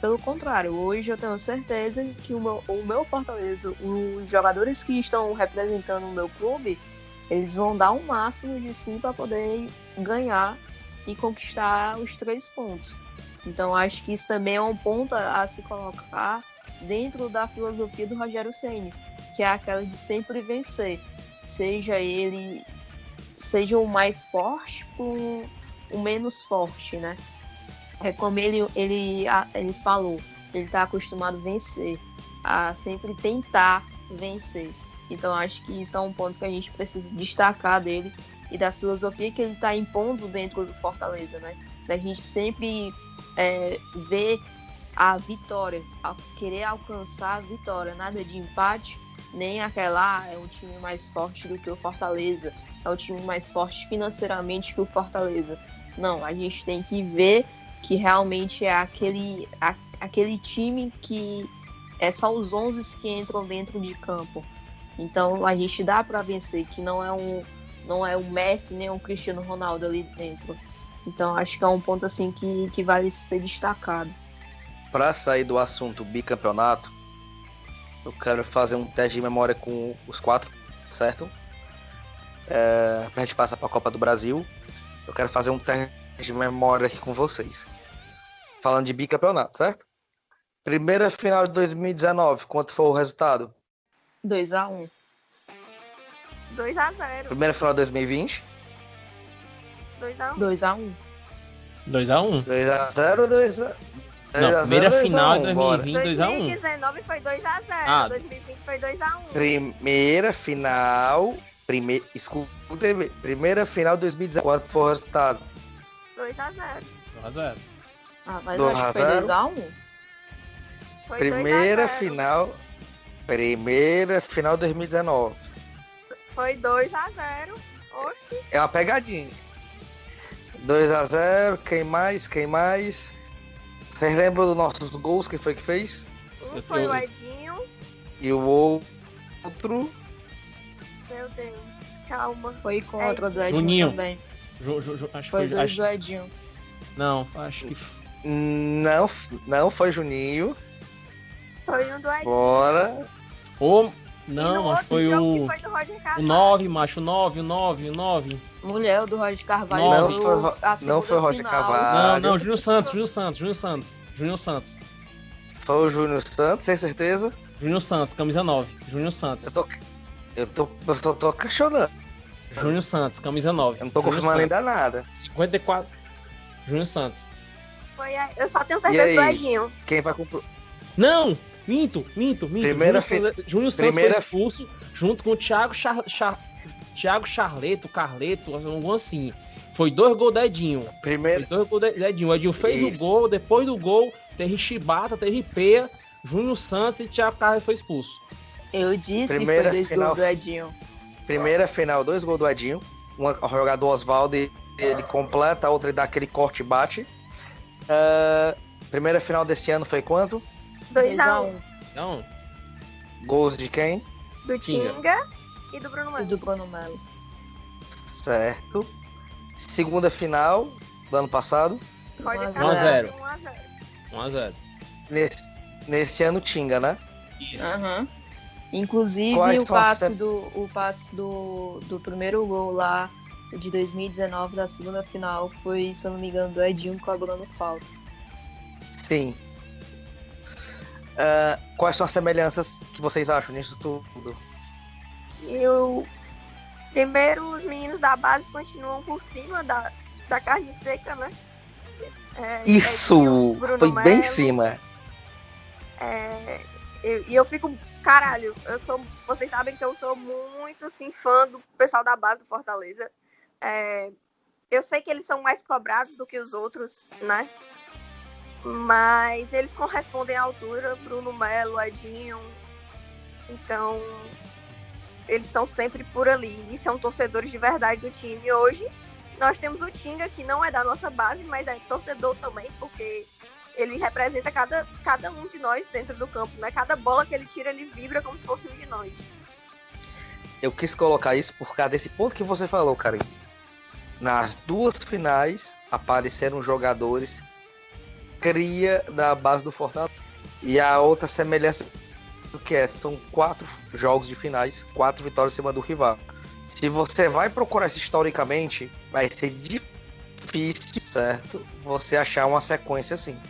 [SPEAKER 3] Pelo contrário, hoje eu tenho certeza que o meu Fortaleza, os jogadores que estão representando o meu clube, eles vão dar o máximo de si para poder ganhar e conquistar os 3 pontos. Então acho que isso também é um ponto a se colocar dentro da filosofia do Rogério Ceni, que é aquela de sempre vencer. Seja o mais forte por o menos forte, né? É como ele falou, ele está acostumado a vencer, a sempre tentar vencer. Então acho que isso é um ponto que a gente precisa destacar dele e da filosofia que ele está impondo dentro do Fortaleza, né? Da gente sempre ver a vitória, a querer alcançar a vitória, nada de empate, nem aquela, é um time mais forte do que o Fortaleza, é um time mais forte financeiramente que o Fortaleza. Não, a gente tem que ver que realmente é aquele time que é só os 11 que entram dentro de campo. Então a gente dá para vencer, que não é o Messi nem o Cristiano Ronaldo ali dentro. Então acho que é um ponto assim que vale ser destacado.
[SPEAKER 1] Para sair do assunto bicampeonato, eu quero fazer um teste de memória com os 4, certo? Pra gente passar para a Copa do Brasil, eu quero fazer um teste de memória aqui com vocês. Falando de bicampeonato, certo? Primeira final de 2019, quanto foi o resultado?
[SPEAKER 3] 2-1.
[SPEAKER 2] 2-0.
[SPEAKER 1] Primeira final de 2020?
[SPEAKER 2] 2-1.
[SPEAKER 3] 2-1.
[SPEAKER 5] 2-1?
[SPEAKER 1] 2-0 ou 2-0?
[SPEAKER 5] Não, primeira final de
[SPEAKER 1] bora.
[SPEAKER 5] 2020, 2-1.
[SPEAKER 2] 2019 foi 2-0.
[SPEAKER 5] Ah.
[SPEAKER 2] 2020 foi 2-1.
[SPEAKER 1] Primeira final. Primeira final de 2019. Quanto foi o resultado?
[SPEAKER 2] 2-0.
[SPEAKER 5] 2-0.
[SPEAKER 3] Ah, mas
[SPEAKER 1] 2
[SPEAKER 3] acho
[SPEAKER 1] a
[SPEAKER 3] que foi
[SPEAKER 1] 0.
[SPEAKER 3] 2-1.
[SPEAKER 2] Foi
[SPEAKER 1] Primeira
[SPEAKER 2] 2-0.
[SPEAKER 1] final. Primeira final de 2019.
[SPEAKER 2] Foi 2-0. Oxi.
[SPEAKER 1] É uma pegadinha. 2-0. Quem mais? Vocês lembram dos nossos gols? Quem foi que fez?
[SPEAKER 2] Um foi o Edinho.
[SPEAKER 1] E o outro.
[SPEAKER 2] Meu Deus. Calma.
[SPEAKER 3] Foi contra do Edinho
[SPEAKER 5] Juninho.
[SPEAKER 3] também.
[SPEAKER 5] Acho que
[SPEAKER 3] Foi
[SPEAKER 5] foi.
[SPEAKER 3] 2 do Edinho.
[SPEAKER 5] Não, acho que.
[SPEAKER 1] Não foi Juninho.
[SPEAKER 2] Foi um do Edinho.
[SPEAKER 1] Bora.
[SPEAKER 5] Ou.
[SPEAKER 2] E no
[SPEAKER 5] Não, acho que
[SPEAKER 2] outro
[SPEAKER 5] foi
[SPEAKER 2] jogo
[SPEAKER 5] o.
[SPEAKER 2] que foi do Roger
[SPEAKER 5] O
[SPEAKER 2] Carvalho.
[SPEAKER 5] 9, macho. O 9.
[SPEAKER 3] Mulher, o do Roger Carvalho.
[SPEAKER 5] Não,
[SPEAKER 1] não foi Roger Carvalho.
[SPEAKER 5] Não, Júnior Santos.
[SPEAKER 1] Foi o Júnior Santos, sem certeza.
[SPEAKER 5] Júnior Santos, camisa 9. Júnior Santos.
[SPEAKER 1] Eu só tô questionando.
[SPEAKER 5] Júnior Santos, camisa 9.
[SPEAKER 1] Eu não tô
[SPEAKER 5] Júnior
[SPEAKER 1] confirmando
[SPEAKER 5] Santos,
[SPEAKER 1] ainda nada.
[SPEAKER 5] 54. Júnior Santos.
[SPEAKER 2] Eu só tenho certeza do Edinho.
[SPEAKER 1] Quem vai comprar?
[SPEAKER 5] Não! Minto. Júnior Santos foi expulso junto com o Thiago Carleto, algo assim. Foi 2 gols do Edinho.
[SPEAKER 1] Primeiro.
[SPEAKER 5] Foi 2 gols do Edinho. O Edinho fez
[SPEAKER 1] Isso.
[SPEAKER 5] o gol, depois do gol, teve Chibata, teve Peia, Júnior Santos e Thiago Carleto foi expulso.
[SPEAKER 3] Eu disse
[SPEAKER 1] Primeira
[SPEAKER 3] que foi 2
[SPEAKER 1] final.
[SPEAKER 3] gols do Edinho.
[SPEAKER 1] Primeira final, 2 gols do Edinho. Uma jogada do Oswaldo, ele completa, a outra ele dá aquele corte e bate. Primeira final desse ano foi quanto?
[SPEAKER 2] 2-1.
[SPEAKER 5] Então,
[SPEAKER 1] Gols de quem?
[SPEAKER 2] Do
[SPEAKER 5] Tinga.
[SPEAKER 2] Tinga e do Bruno
[SPEAKER 3] E
[SPEAKER 2] Melo.
[SPEAKER 3] do Bruno Melo.
[SPEAKER 1] Certo. Segunda final do ano passado.
[SPEAKER 2] Pode
[SPEAKER 3] 1 a
[SPEAKER 2] acabar
[SPEAKER 5] 0.
[SPEAKER 2] 1-0.
[SPEAKER 5] 1-0.
[SPEAKER 1] Nesse ano Tinga, né?
[SPEAKER 5] Isso.
[SPEAKER 3] Aham. Inclusive
[SPEAKER 1] Quais
[SPEAKER 3] o
[SPEAKER 1] são as
[SPEAKER 3] passe do primeiro gol lá de 2019 da segunda final foi, se eu não me engano, do Edinho cobrando falta.
[SPEAKER 1] Sim. Quais são as semelhanças que vocês acham nisso tudo?
[SPEAKER 2] Primeiro, os meninos da base continuam por cima da carne seca, né?
[SPEAKER 1] Isso!
[SPEAKER 2] Edinho, Bruno
[SPEAKER 1] Foi bem em
[SPEAKER 2] Melo.
[SPEAKER 1] cima.
[SPEAKER 2] E eu fico, caralho, vocês sabem que eu sou muito, assim, fã do pessoal da base do Fortaleza. Eu sei que eles são mais cobrados do que os outros, né? Mas eles correspondem à altura, Bruno Melo, Edinho. Então, eles estão sempre por ali e são torcedores de verdade do time. Hoje, nós temos o Tinga, que não é da nossa base, mas é torcedor também, porque ele representa cada um de nós dentro do campo, né? Cada bola que ele tira, ele vibra como se fosse um de nós.
[SPEAKER 1] Eu quis colocar isso por causa desse ponto que você falou, cara. Nas duas finais apareceram jogadores cria da base do Fortaleza. E a outra semelhança do que são 4 jogos de finais, 4 vitórias em cima do rival. Se você vai procurar isso historicamente, vai ser difícil, certo? Você achar uma sequência assim.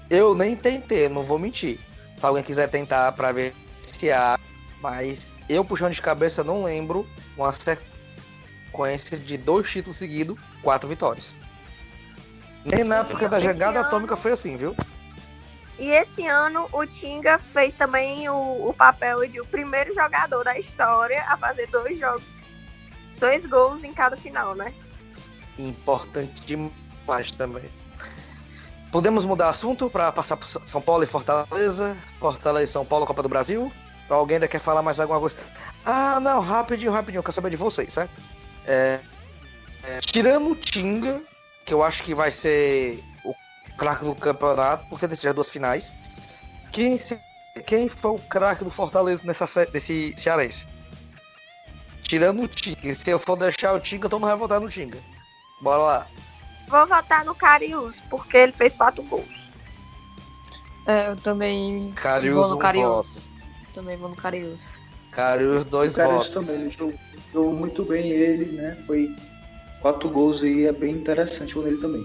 [SPEAKER 1] Eu nem tentei, não vou mentir. Se alguém quiser tentar para ver se há, mas eu puxando de cabeça não lembro uma sequência de 2 títulos seguidos, 4 vitórias. Nem na época da jangada atômica foi assim, viu?
[SPEAKER 2] E esse ano o Tinga fez também o papel de o primeiro jogador da história a fazer 2 gols em cada final, né?
[SPEAKER 1] Importante demais também. Podemos mudar assunto para passar por São Paulo e Fortaleza? Fortaleza e São Paulo, Copa do Brasil? Alguém ainda quer falar mais alguma coisa? Ah, não, rapidinho, eu quero saber de vocês, certo? Tirando o Tinga, que eu acho que vai ser o craque do campeonato, por ser dessas 2 finais, quem foi o craque do Fortaleza desse cearense? Tirando o Tinga. Se eu for deixar o Tinga, então não vai votar no Tinga. Bora lá.
[SPEAKER 2] Vou votar no Cariús, porque ele fez 4 gols.
[SPEAKER 3] Eu também
[SPEAKER 1] Cariús,
[SPEAKER 3] vou no
[SPEAKER 1] um
[SPEAKER 3] Cariús.
[SPEAKER 1] voto.
[SPEAKER 3] Também vou no Cariús.
[SPEAKER 1] Cariús, 2
[SPEAKER 4] O Cariús
[SPEAKER 1] votos.
[SPEAKER 4] também jogou muito bem ele, né? Foi 4 gols aí, é bem interessante nele também.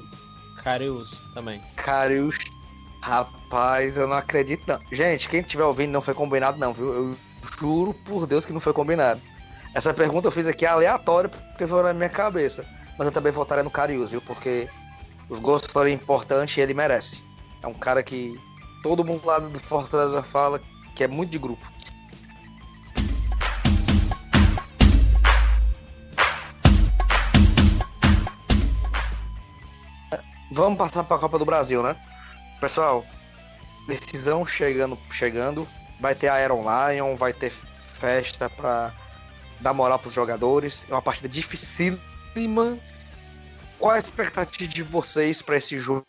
[SPEAKER 5] Cariús também.
[SPEAKER 1] Cariús, rapaz, eu não acredito não. Gente, quem estiver ouvindo não foi combinado não, viu? Eu juro por Deus que não foi combinado. Essa pergunta eu fiz aqui aleatória porque foi na minha cabeça. Mas eu também votaria no Cariús, viu? Porque os gols foram importantes e ele merece. É um cara que todo mundo lá do Fortaleza fala que é muito de grupo. Vamos passar para a Copa do Brasil, né? Pessoal, decisão chegando. Vai ter Iron Lion, vai ter festa para dar moral para os jogadores. É uma partida dificílima. Qual a expectativa de vocês para esse jogo?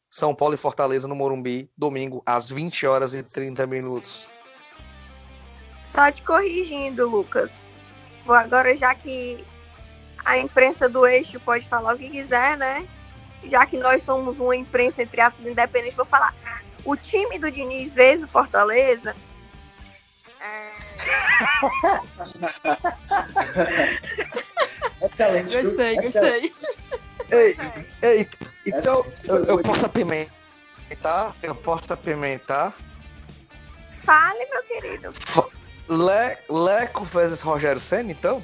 [SPEAKER 1] São Paulo e Fortaleza no Morumbi, domingo, às 20h30.
[SPEAKER 2] Só te corrigindo, Lucas. Agora, já que a imprensa do eixo pode falar o que quiser, né? Já que nós somos uma imprensa, entre aspas, independente, vou falar. O time do Diniz fez o Fortaleza.
[SPEAKER 4] Excelente.
[SPEAKER 3] Gostei,
[SPEAKER 4] Excelente.
[SPEAKER 3] gostei.
[SPEAKER 1] Ei, então eu
[SPEAKER 4] foi
[SPEAKER 1] posso apimentar?
[SPEAKER 2] Fale, meu querido.
[SPEAKER 1] Leco versus Rogério Senna, então?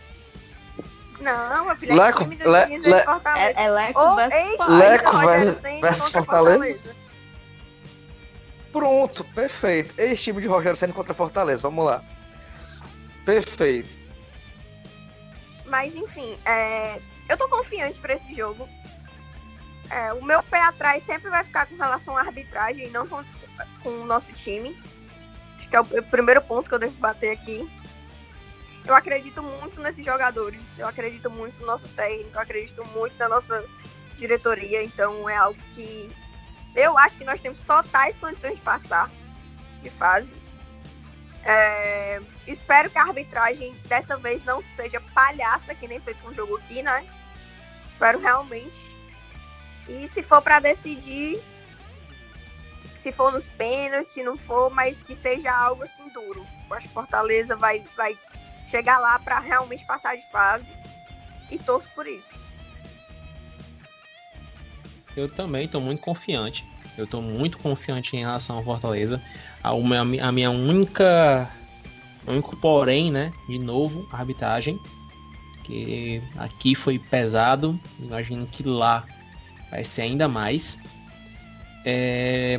[SPEAKER 2] Não, meu filho,
[SPEAKER 1] Leco-
[SPEAKER 2] é time do Diniz fez Fortaleza.
[SPEAKER 3] É Leco
[SPEAKER 2] Ou
[SPEAKER 3] versus
[SPEAKER 2] ex-time
[SPEAKER 1] Leco
[SPEAKER 2] do Rogério
[SPEAKER 1] versus
[SPEAKER 2] Ceni contra
[SPEAKER 1] Fortaleza? Pronto, perfeito. Esse time de Rogério Senna contra Fortaleza, vamos lá. Perfeito.
[SPEAKER 2] Mas, enfim, eu tô confiante pra esse jogo. O meu pé atrás sempre vai ficar com relação à arbitragem e não com o nosso time. Acho que é o primeiro ponto que eu devo bater aqui. Eu acredito muito nesses jogadores, eu acredito muito no nosso técnico, eu acredito muito na nossa diretoria, então é algo que Eu acho que nós temos totais condições de passar de fase. Espero que a arbitragem dessa vez não seja palhaça, que nem foi com o jogo aqui, né? Espero realmente. E se for para decidir, se for nos pênaltis, se não for, mas que seja algo assim duro. Eu acho que Fortaleza vai chegar lá para realmente passar de fase e torço por isso.
[SPEAKER 5] Eu também estou muito confiante. Eu estou muito confiante em relação ao Fortaleza. A minha única porém, né? De novo, a arbitragem. Que aqui foi pesado. Imagino que lá vai ser ainda mais.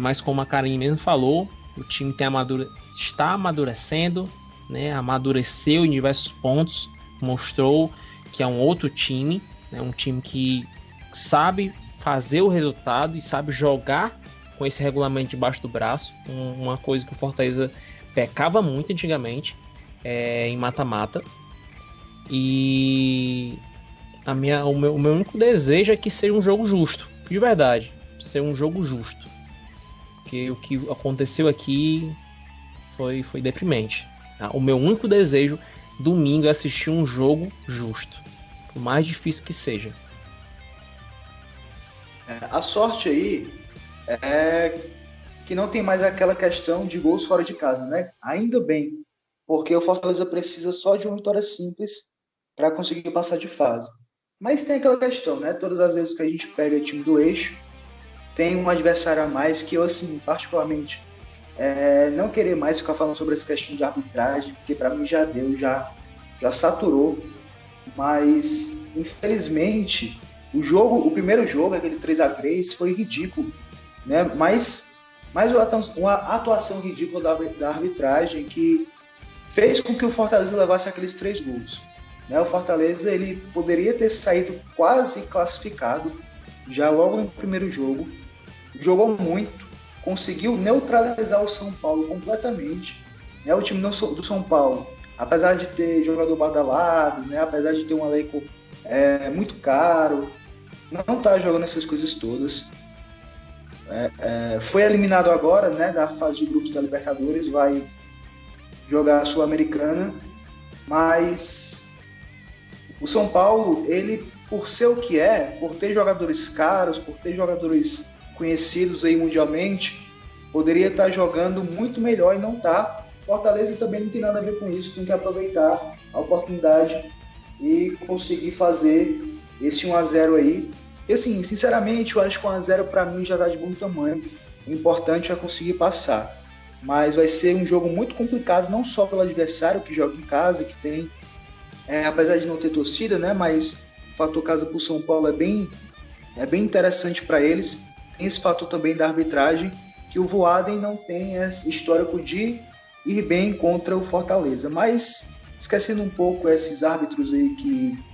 [SPEAKER 5] Mas como a Karine mesmo falou, o time está amadurecendo, né? Amadureceu em diversos pontos. Mostrou que é um outro time. Né? Um time que sabe fazer o resultado e sabe jogar com esse regulamento debaixo do braço, uma coisa que o Fortaleza pecava muito antigamente em mata-mata. E o meu único desejo é que seja um jogo justo, de verdade, ser um jogo justo, porque o que aconteceu aqui foi deprimente. Tá? O meu único desejo domingo é assistir um jogo justo, por mais difícil que seja.
[SPEAKER 4] A sorte aí é que não tem mais aquela questão de gols fora de casa, né? Ainda bem, porque o Fortaleza precisa só de uma vitória simples para conseguir passar de fase. Mas tem aquela questão, né? Todas as vezes que a gente pega o time do eixo, tem um adversário a mais que eu, assim, particularmente, não querer mais ficar falando sobre essa questão de arbitragem, porque para mim já deu, já saturou. Mas, infelizmente, o primeiro jogo, aquele 3-3, foi ridículo, né? Mas uma atuação ridícula da arbitragem que fez com que o Fortaleza levasse aqueles 3 gols. Né? O Fortaleza ele poderia ter saído quase classificado já logo no primeiro jogo. Jogou muito, conseguiu neutralizar o São Paulo completamente. Né? O time do São Paulo, apesar de ter jogador badalado, né? Apesar de ter um elenco muito caro, não está jogando essas coisas todas. Foi eliminado agora, né, da fase de grupos da Libertadores, vai jogar a Sul-Americana, mas o São Paulo, ele, por ser o que por ter jogadores caros, por ter jogadores conhecidos aí mundialmente, poderia estar jogando muito melhor e não está. Fortaleza também não tem nada a ver com isso, tem que aproveitar a oportunidade e conseguir fazer esse 1-0 aí. E assim, sinceramente, eu acho que 1-0 para mim já dá de bom tamanho. O importante é conseguir passar. Mas vai ser um jogo muito complicado, não só pelo adversário que joga em casa, que tem, apesar de não ter torcida, né? Mas o fator casa para o São Paulo é bem interessante para eles. Tem esse fator também da arbitragem, que o Voaden não tem esse histórico de ir bem contra o Fortaleza. Mas, esquecendo um pouco esses árbitros aí que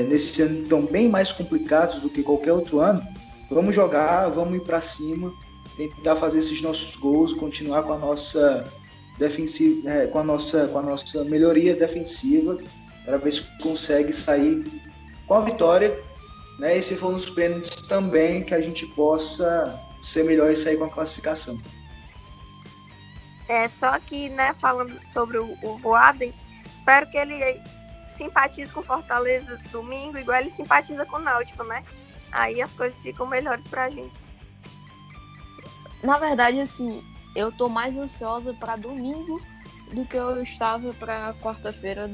[SPEAKER 4] nesse ano estão bem mais complicados do que qualquer outro ano, vamos jogar, vamos ir para cima, tentar fazer esses nossos gols, continuar com a nossa defensiva, com a nossa melhoria defensiva, para ver se consegue sair com a vitória, né? E se for nos pênaltis também, que a gente possa ser melhor e sair com a classificação.
[SPEAKER 2] Só que, né, falando sobre o Voaden, espero que ele simpatize com Fortaleza domingo, igual ele simpatiza com o Náutico, né? Aí as coisas ficam melhores pra gente.
[SPEAKER 3] Na verdade, assim, eu tô mais ansiosa para domingo do que eu estava para quarta-feira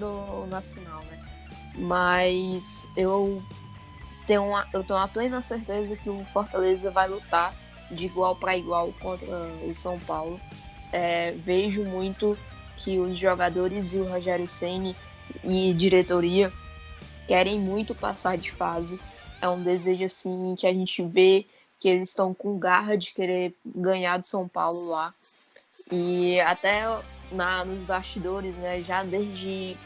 [SPEAKER 3] na final, né? Mas eu tenho uma plena certeza que o Fortaleza vai lutar de igual para igual contra o São Paulo. Vejo muito que os jogadores e o Rogério Ceni e diretoria querem muito passar de fase. É um desejo assim que a gente vê que eles estão com garra de querer ganhar do São Paulo lá. E até nos bastidores, né, já desde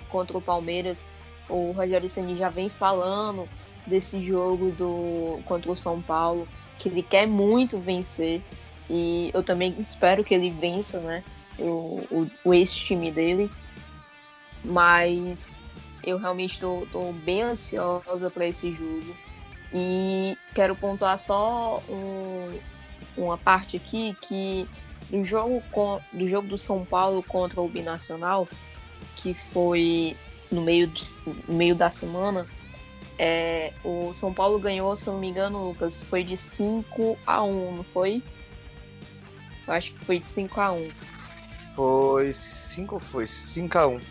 [SPEAKER 3] contra o Palmeiras, o Rogério Ceni já vem falando desse jogo contra o São Paulo, que ele quer muito vencer. E eu também espero que ele vença, né, o ex-time dele. Mas eu realmente estou bem ansiosa para esse jogo. E quero pontuar só uma parte aqui que do jogo do São Paulo contra o Binacional, que foi no meio da semana, o São Paulo ganhou, se eu não me engano, Lucas, foi de 5-1, não foi? Eu acho que foi de 5-1.
[SPEAKER 1] Foi 5-1.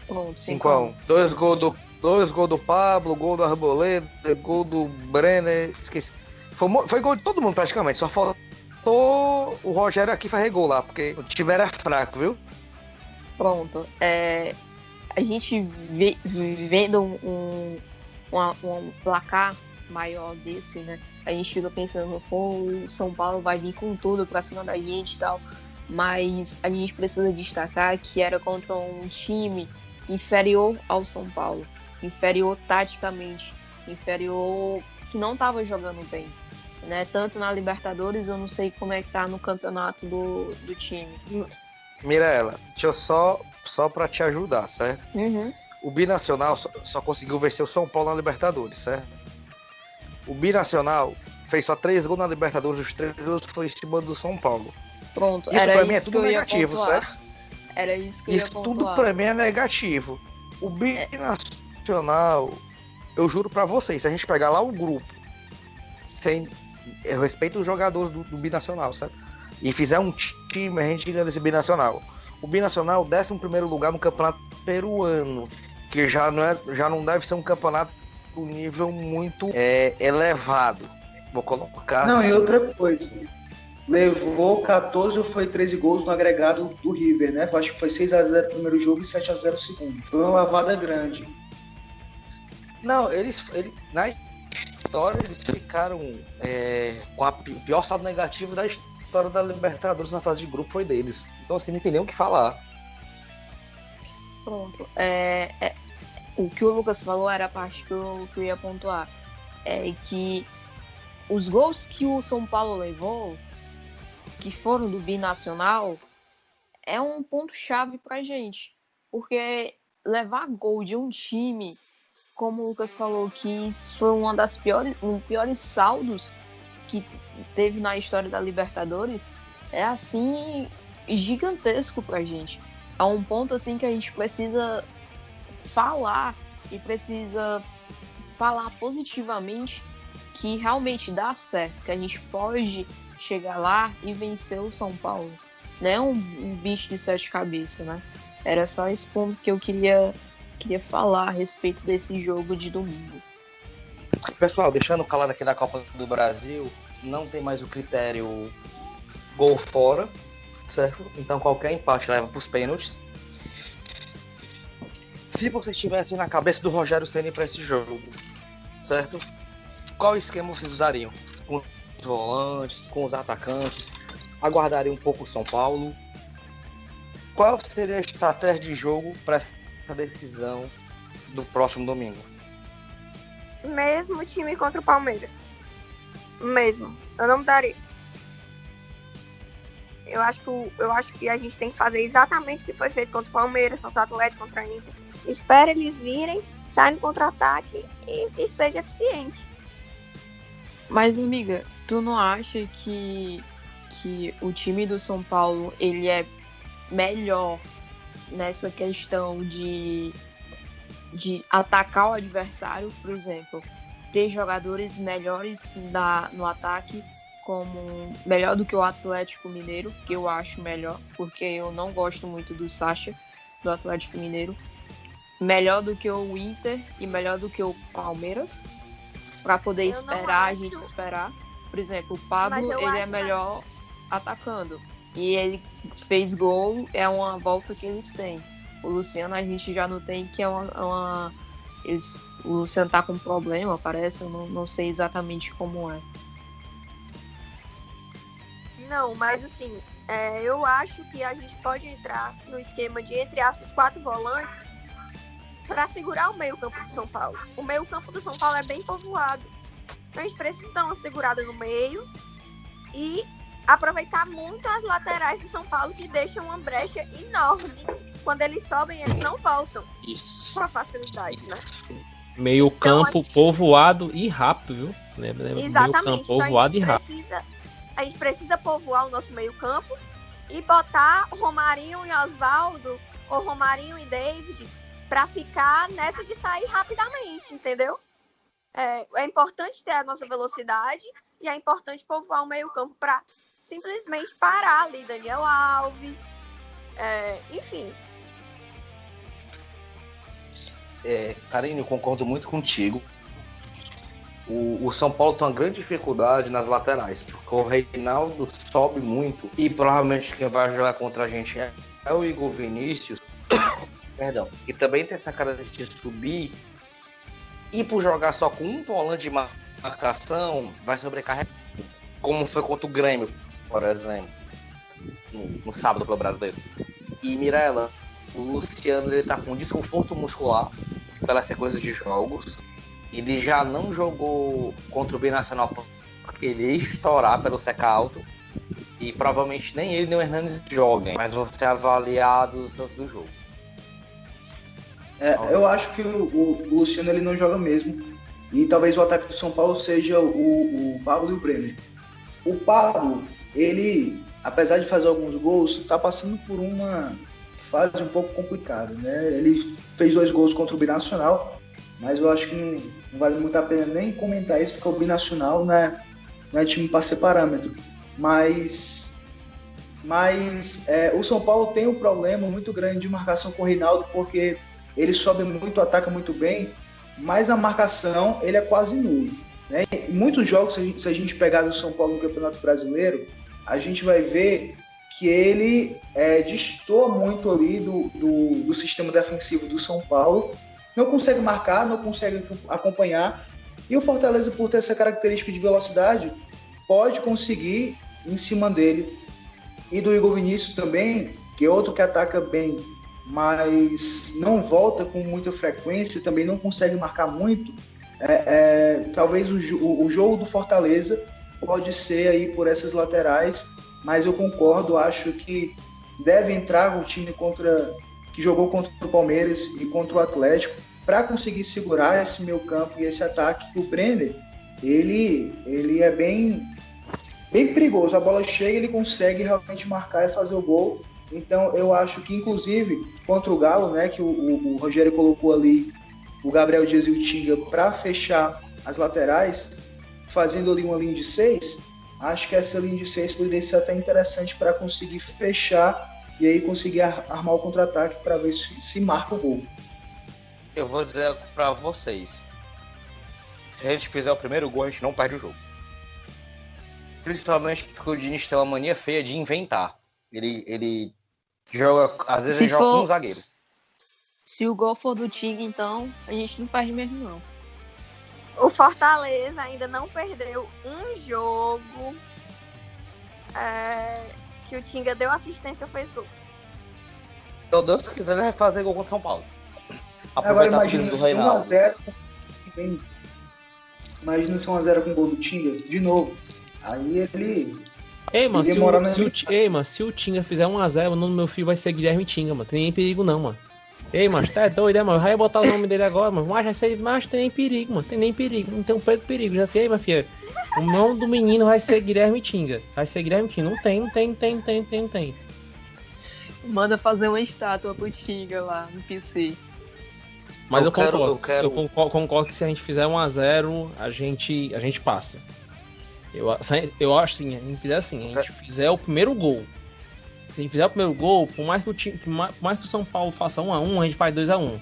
[SPEAKER 3] Pronto,
[SPEAKER 1] 5-1. Dois gols do Pablo, gol do Arboleda, gol do Brenner, esqueci. Foi gol de todo mundo praticamente, só faltou o Rogério aqui fazer gol lá, porque o time era fraco, viu?
[SPEAKER 3] Pronto. A gente vendo um placar maior desse, né? A gente fica pensando, o São Paulo vai vir com tudo pra cima da gente e tal. Mas a gente precisa destacar que era contra um time inferior ao São Paulo. Inferior taticamente. Inferior que não estava jogando bem. Né? Tanto na Libertadores, eu não sei como é que tá no campeonato do time.
[SPEAKER 1] Mirella, deixa eu só pra te ajudar, certo?
[SPEAKER 3] Uhum.
[SPEAKER 1] O Binacional só conseguiu vencer o São Paulo na Libertadores, certo? O Binacional fez só 3 gols na Libertadores, os 3 gols foi em cima do São Paulo.
[SPEAKER 3] Pronto,
[SPEAKER 1] Isso
[SPEAKER 3] era
[SPEAKER 1] pra mim é
[SPEAKER 3] isso
[SPEAKER 1] tudo
[SPEAKER 3] que eu ia
[SPEAKER 1] negativo,
[SPEAKER 3] pontuar.
[SPEAKER 1] certo?
[SPEAKER 3] Era isso que eu ia
[SPEAKER 1] Isso
[SPEAKER 3] pontuar.
[SPEAKER 1] tudo pra mim é negativo. O Binacional, eu juro pra vocês, se a gente pegar lá o grupo, eu respeito os jogadores do Binacional, certo? E fizer um time, a gente ganha desse Binacional. O Binacional, 11º lugar no campeonato peruano, que já não deve ser um campeonato do nível muito elevado. Vou colocar.
[SPEAKER 4] Não,
[SPEAKER 1] assim.
[SPEAKER 4] e outra coisa. Levou 14 ou foi 13 gols no agregado do River, né? Acho que foi 6-0 o primeiro jogo e 7-0 o segundo. Foi uma lavada grande.
[SPEAKER 1] Não, eles na história eles ficaram com o pior saldo negativo da história da Libertadores na fase de grupo foi deles. Então assim, não tem nem o que falar.
[SPEAKER 3] Pronto. O que o Lucas falou era a parte que eu ia pontuar. É que os gols que o São Paulo levou, que foram do Binacional, é um ponto-chave pra gente. Porque levar gol de um time, como o Lucas falou, que foi um dos piores saldos que teve na história da Libertadores, é assim gigantesco pra gente. É um ponto assim que a gente precisa falar e precisa falar positivamente que realmente dá certo, que a gente pode chegar lá e vencer o São Paulo. Não é um bicho de 7 cabeças, né? Era só esse ponto que eu queria falar a respeito desse jogo de domingo.
[SPEAKER 1] Pessoal, deixando claro aqui da Copa do Brasil, não tem mais o critério gol fora, certo? Então qualquer empate leva para os pênaltis. Se vocês estivessem na cabeça do Rogério Ceni para esse jogo, certo? Qual esquema vocês usariam? Com os volantes, com os atacantes? Aguardariam um pouco o São Paulo? Qual seria a estratégia de jogo para essa decisão do próximo domingo?
[SPEAKER 2] Mesmo time contra o Palmeiras. Mesmo. Eu não mudaria. Eu acho que a gente tem que fazer exatamente o que foi feito contra o Palmeiras, contra o Atlético, contra a Inter. Espera eles virem, saem no contra-ataque e seja eficiente.
[SPEAKER 3] Mas, amiga, tu não acha que o time do São Paulo ele é melhor nessa questão de atacar o adversário, por exemplo, ter jogadores melhores no ataque, como melhor do que o Atlético Mineiro, que eu acho melhor, porque eu não gosto muito do Sacha, do Atlético Mineiro, melhor do que o Inter e melhor do que o Palmeiras, para poder a gente esperar. Por exemplo, o Pablo, ele é melhor atacando, e ele fez gol, é uma volta que eles têm. O Luciano a gente já não tem, que é o Luciano tá com problema, parece, eu não sei exatamente como é.
[SPEAKER 2] Não, mas assim, eu acho que a gente pode entrar no esquema de, entre aspas, 4 volantes para segurar o meio-campo do São Paulo. O meio-campo do São Paulo é bem povoado. Então a gente precisa dar uma segurada no meio e aproveitar muito as laterais do São Paulo, que deixam uma brecha enorme. Quando eles sobem, eles não voltam.
[SPEAKER 1] Isso.
[SPEAKER 2] Com a facilidade, né?
[SPEAKER 5] Meio campo povoado e rápido, viu? Lembra?
[SPEAKER 2] Exatamente.
[SPEAKER 5] Meio campo povoado e rápido.
[SPEAKER 2] A gente precisa povoar o nosso meio campo e botar Romarinho e Osvaldo, ou Romarinho e David, para ficar nessa de sair rapidamente, entendeu? É importante ter a nossa velocidade e é importante povoar o meio campo para simplesmente parar ali Daniel Alves, enfim.
[SPEAKER 1] Karine, eu concordo muito contigo. O São Paulo tem uma grande dificuldade nas laterais, porque o Reinaldo sobe muito e provavelmente quem vai jogar contra a gente é o Igor Vinícius, perdão, que também tem essa característica de subir e por jogar só com um volante de marcação vai sobrecarregar, como foi contra o Grêmio, por exemplo, no sábado pelo Brasileiro. E Mirella, o Luciano ele tá com desconforto muscular pela sequência de jogos. Ele já não jogou contra o Binacional porque ele ia estourar pelo seca alto. E provavelmente nem ele nem o Hernandes joguem, mas vão ser avaliados antes do jogo.
[SPEAKER 4] Eu acho que o Luciano ele não joga mesmo. E talvez o ataque do São Paulo seja o Pablo e o Brenner. O Pablo, ele, apesar de fazer alguns gols, está passando por uma fase um pouco complicada, né? Ele fez 2 gols contra o Binacional, mas eu acho que não vale muito a pena nem comentar isso, porque o Binacional não é time para ser parâmetro. Mas o São Paulo tem um problema muito grande de marcação com o Reinaldo, porque ele sobe muito, ataca muito bem, mas a marcação ele é quase nulo, né? Em muitos jogos, se a gente pegar o São Paulo no Campeonato Brasileiro, a gente vai ver que ele destoa muito ali do sistema defensivo do São Paulo, não consegue marcar, não consegue acompanhar, e o Fortaleza, por ter essa característica de velocidade, pode conseguir em cima dele. E do Igor Vinícius também, que é outro que ataca bem, mas não volta com muita frequência, também não consegue marcar muito. Talvez o jogo do Fortaleza pode ser aí por essas laterais, mas eu concordo, acho que deve entrar o time que jogou contra o Palmeiras e contra o Atlético para conseguir segurar esse meio campo e esse ataque. O Brenner, ele é bem perigoso, a bola chega, ele consegue realmente marcar e fazer o gol. Então eu acho que inclusive contra o Galo, né, que o Rogério colocou ali o Gabriel Dias e o Tinga para fechar as laterais, fazendo ali uma linha de 6, acho que essa linha de 6 poderia ser até interessante para conseguir fechar e aí conseguir armar o contra-ataque para ver se marca o gol.
[SPEAKER 1] Eu vou dizer para vocês, se a gente fizer o primeiro gol, a gente não perde o jogo. Principalmente porque o Diniz tem uma mania feia de inventar. Ele joga, às vezes ele joga com um zagueiro.
[SPEAKER 3] Se o gol for do Tinga, então, a gente não perde mesmo, não.
[SPEAKER 2] O Fortaleza ainda não perdeu um jogo que o Tinga deu assistência ou fez gol.
[SPEAKER 1] Então, Deus quiser, ele vai fazer gol contra o São Paulo.
[SPEAKER 4] Agora
[SPEAKER 1] Aproveitar as coisas do Reinaldo.
[SPEAKER 4] Imagina se 1x0 com o gol do Tinga, de novo. Aí ele...
[SPEAKER 5] Ei, mano, se o Tinga fizer 1x0, o nome do meu filho vai ser Guilherme Tinga, mano. Tem nem perigo não, mano. Ei, mano, tá doido, mano? Eu já ia botar o nome dele agora, mano. Mas tem nem perigo, mano. Tem nem perigo. Não tem um perigo. Já sei, minha filha. O nome do menino vai ser Guilherme Tinga. Vai ser Guilherme Tinga. Não tem.
[SPEAKER 3] Manda fazer uma estátua pro Tinga lá no PC.
[SPEAKER 5] Mas eu concordo que se a gente fizer 1x0, a gente passa. Eu acho assim, a gente fizer assim, a gente fizer o primeiro gol. Se a gente fizer o primeiro gol, por mais que o São Paulo faça 1x1, a gente faz 2x1.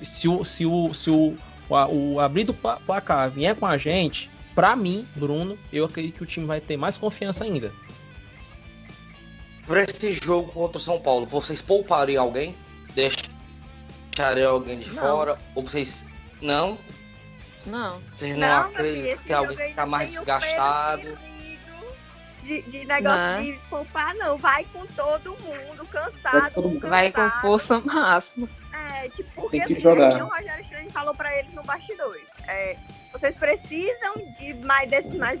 [SPEAKER 5] Se o abrir do placar vier com a gente, pra mim, Bruno, eu acredito que o time vai ter mais confiança ainda.
[SPEAKER 1] Para esse jogo contra o São Paulo, vocês poupariam alguém? Deixariam alguém de fora? Ou vocês... Não?
[SPEAKER 3] Não.
[SPEAKER 1] Vocês não acreditam que alguém que tá mais desgastado?
[SPEAKER 2] De negócio de poupar, não. Vai com todo mundo, cansado.
[SPEAKER 3] Vai com força máxima.
[SPEAKER 2] Porque assim, o Rogério Ceni falou pra eles no bastidores. Vocês precisam de mais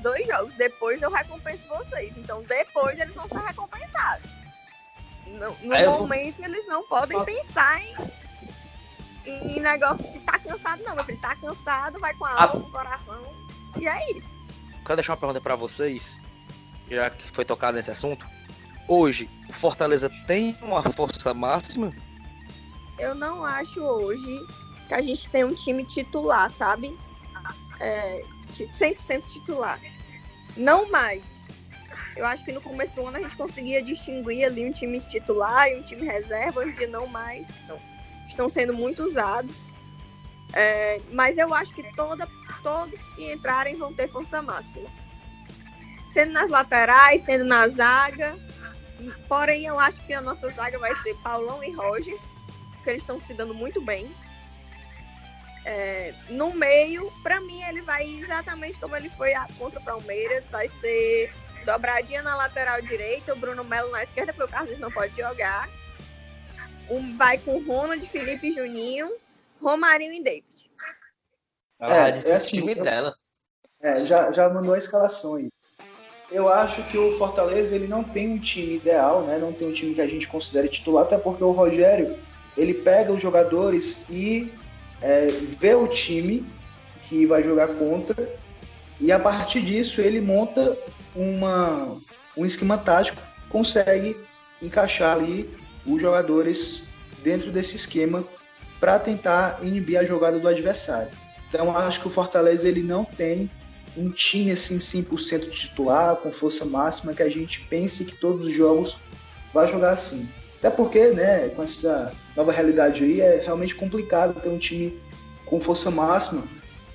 [SPEAKER 2] 2 jogos. Depois eu recompenso vocês. Então depois eles vão ser recompensados. No momento eles não podem pensar em negócio de tá cansado, não, meu filho. Tá cansado, vai com a alma, com o coração. E é isso.
[SPEAKER 1] Quero deixar uma pergunta pra vocês, já que foi tocado nesse assunto. Hoje, o Fortaleza tem uma força máxima?
[SPEAKER 2] Eu não acho hoje que a gente tem um time titular, sabe? 100% titular. Não mais. Eu acho que no começo do ano a gente conseguia distinguir ali um time titular e um time reserva, hoje em dia não mais. Então, estão sendo muito usados. Mas eu acho que todos que entrarem vão ter força máxima. Sendo nas laterais, sendo na zaga. Porém, eu acho que a nossa zaga vai ser Paulão e Roger, porque eles estão se dando muito bem. No meio, para mim, ele vai exatamente como ele foi contra o Palmeiras. Vai ser dobradinha na lateral direita, o Bruno Melo na esquerda, porque o Carlos não pode jogar. Vai com Ronald, Felipe e Juninho, Romarinho e David.
[SPEAKER 1] Assim, time dela.
[SPEAKER 4] Já mandou a escalação aí. Eu acho que o Fortaleza ele não tem um time ideal, né? Não tem um time que a gente considere titular, até porque o Rogério ele pega os jogadores e vê o time que vai jogar contra e a partir disso ele monta um esquema tático, consegue encaixar ali os jogadores dentro desse esquema para tentar inibir a jogada do adversário. Então acho que o Fortaleza ele não tem um time assim 100% titular, com força máxima, que a gente pense que todos os jogos vai jogar assim. Até porque, né, com essa nova realidade aí, é realmente complicado ter um time com força máxima,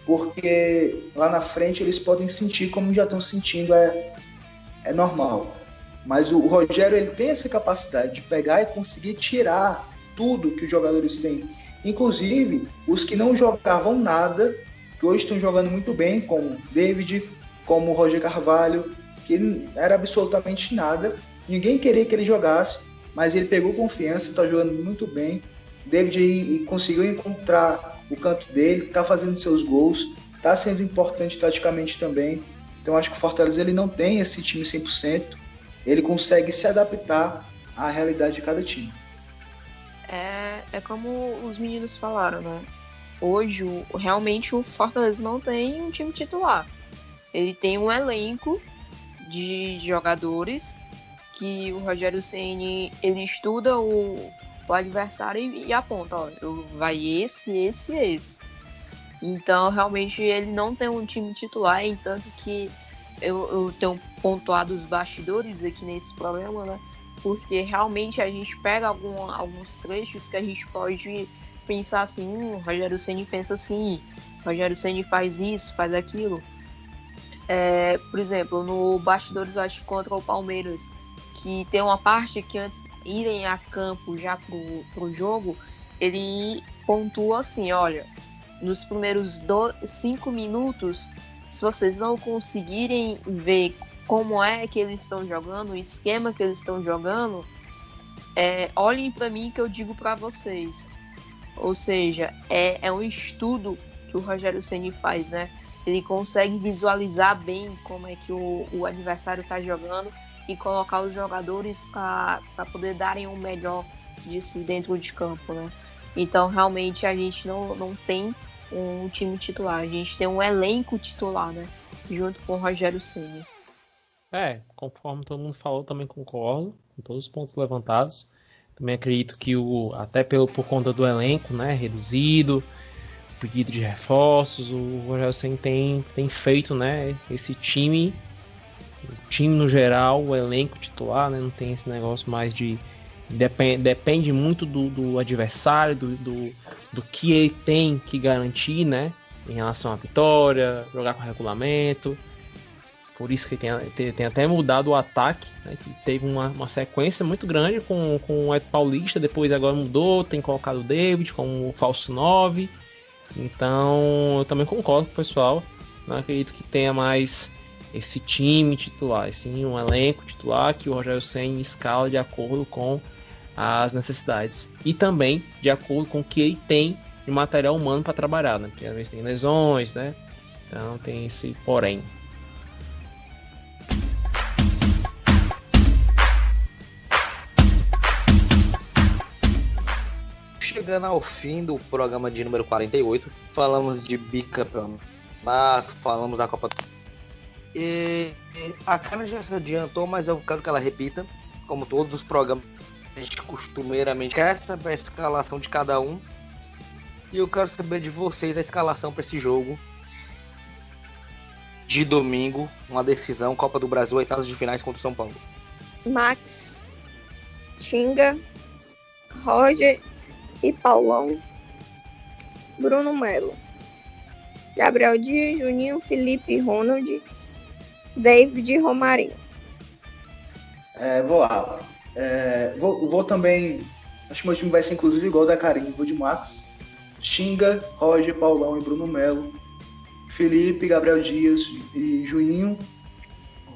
[SPEAKER 4] porque lá na frente eles podem sentir como já estão sentindo, é normal. Mas o Rogério ele tem essa capacidade de pegar e conseguir tirar tudo que os jogadores têm. Inclusive, os que não jogavam nada, que hoje estão jogando muito bem, como David, como Roger Carvalho, que não era absolutamente nada. Ninguém queria que ele jogasse, mas ele pegou confiança, está jogando muito bem. David conseguiu encontrar o canto dele, está fazendo seus gols, está sendo importante taticamente também. Então acho que o Fortaleza ele não tem esse time 100%, ele consegue se adaptar à realidade de cada time.
[SPEAKER 3] É como os meninos falaram, né? Hoje, realmente, o Fortaleza não tem um time titular. Ele tem um elenco de jogadores que o Rogério Ceni ele estuda o adversário e aponta, ó, vai esse. Então, realmente, ele não tem um time titular, entanto que eu tenho pontuado os bastidores aqui nesse programa, né? Porque realmente a gente pega alguns trechos que a gente pode pensar assim, o Rogério Ceni pensa assim, o Rogério Ceni faz isso, faz aquilo. Por exemplo, no bastidores, eu acho que contra o Palmeiras, que tem uma parte que antes de irem a campo já pro jogo, ele pontua assim, olha, nos primeiros 5 minutos, se vocês não conseguirem ver como é que eles estão jogando, o esquema que eles estão jogando, olhem para mim que eu digo para vocês. Ou seja, é um estudo que o Rogério Ceni faz, né? Ele consegue visualizar bem como é que o adversário está jogando e colocar os jogadores para poder darem o melhor de si dentro de campo, né? Então, realmente, a gente não tem um time titular. A gente tem um elenco titular, né? Junto com o Rogério Ceni.
[SPEAKER 5] Conforme todo mundo falou, também concordo com todos os pontos levantados. Também acredito que até por conta do elenco, né, reduzido, pedido de reforços, o Rogério Ceni tem feito, né, esse time, o time no geral, o elenco titular, né, não tem esse negócio mais de depende muito do adversário, do que ele tem que garantir, né, em relação à vitória, jogar com regulamento. Por isso que tem até mudado o ataque, né, que teve uma sequência muito grande com o Ed Paulista, depois agora mudou, tem colocado o David como o falso 9. Então eu também concordo com o pessoal, não acredito que tenha mais esse time titular, sim, um elenco titular que o Rogério Ceni escala de acordo com as necessidades e também de acordo com o que ele tem de material humano para trabalhar, né, porque às vezes tem lesões, né, então tem esse porém.
[SPEAKER 1] chegando ao fim do programa de número 48. Falamos de bicampeonato, falamos da Copa. E a Karen já se adiantou, mas eu quero que ela repita, como todos os programas, a gente costumeiramente quer saber a escalação de cada um. E eu quero saber de vocês a escalação para esse jogo de domingo, uma decisão, Copa do Brasil, oitavas de finais contra o São Paulo.
[SPEAKER 2] Max, Tinga, Roger e Paulão, Bruno Melo, Gabriel Dias, Juninho, Felipe, Ronald, David e Romarinho.
[SPEAKER 4] Vou lá. Vou também. Acho que meu time vai ser inclusive igual da Karine. Vou de Max, Tinga, Roger, Paulão e Bruno Melo, Felipe, Gabriel Dias e Juninho,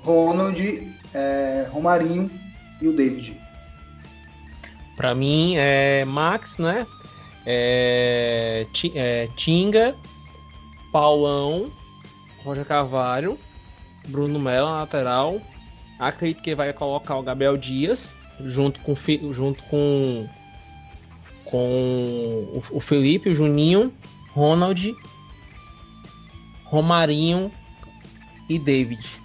[SPEAKER 4] Ronald, Romarinho e o David.
[SPEAKER 5] Pra mim é Max, né? Tinga, Paulão, Roger Carvalho, Bruno Melo na lateral. Acredito que vai colocar o Gabriel Dias junto com o Felipe, o Juninho, Ronald, Romarinho e David.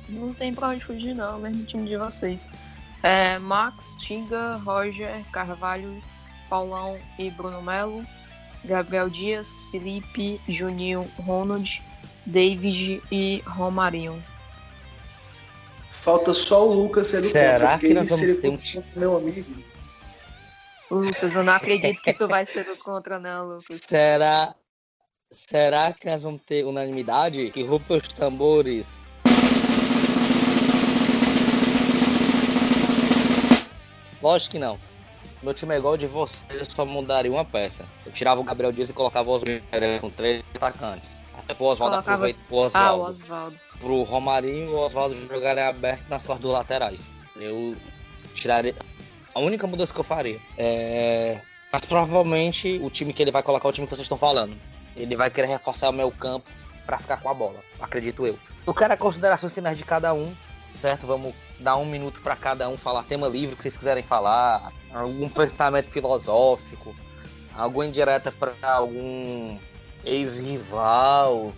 [SPEAKER 3] Não tem pra onde fugir, não. É o mesmo time de vocês. Max, Tinga, Roger, Carvalho, Paulão e Bruno Melo, Gabriel Dias, Felipe, Juninho, Ronald, David e Romarinho.
[SPEAKER 4] Falta só o Lucas ser do
[SPEAKER 1] Será
[SPEAKER 4] contra,
[SPEAKER 1] que nós vamos
[SPEAKER 4] seria
[SPEAKER 1] ter
[SPEAKER 4] meu amigo.
[SPEAKER 3] Lucas, eu não acredito que tu vai ser do contra, não, Lucas.
[SPEAKER 1] Será que nós vamos ter unanimidade? Que roupa os tambores? Lógico que não. Meu time é igual de vocês, eu só mudaria uma peça. Eu tirava o Gabriel Dias e colocava o Oswaldo com 3 atacantes. Até pro Oswaldo aproveita pro Oswaldo.
[SPEAKER 3] o Oswaldo.
[SPEAKER 1] Pro Romarinho e o Oswaldo jogaria aberto nas suas duas laterais. Eu tiraria. A única mudança que eu faria. Mas provavelmente o time que ele vai colocar é o time que vocês estão falando. Ele vai querer reforçar o meu campo pra ficar com a bola, acredito eu. Eu quero as considerações finais de cada um, certo? Vamos dar 1 minuto pra cada um falar tema livre que vocês quiserem falar, algum pensamento filosófico, alguma indireta pra algum ex-rival.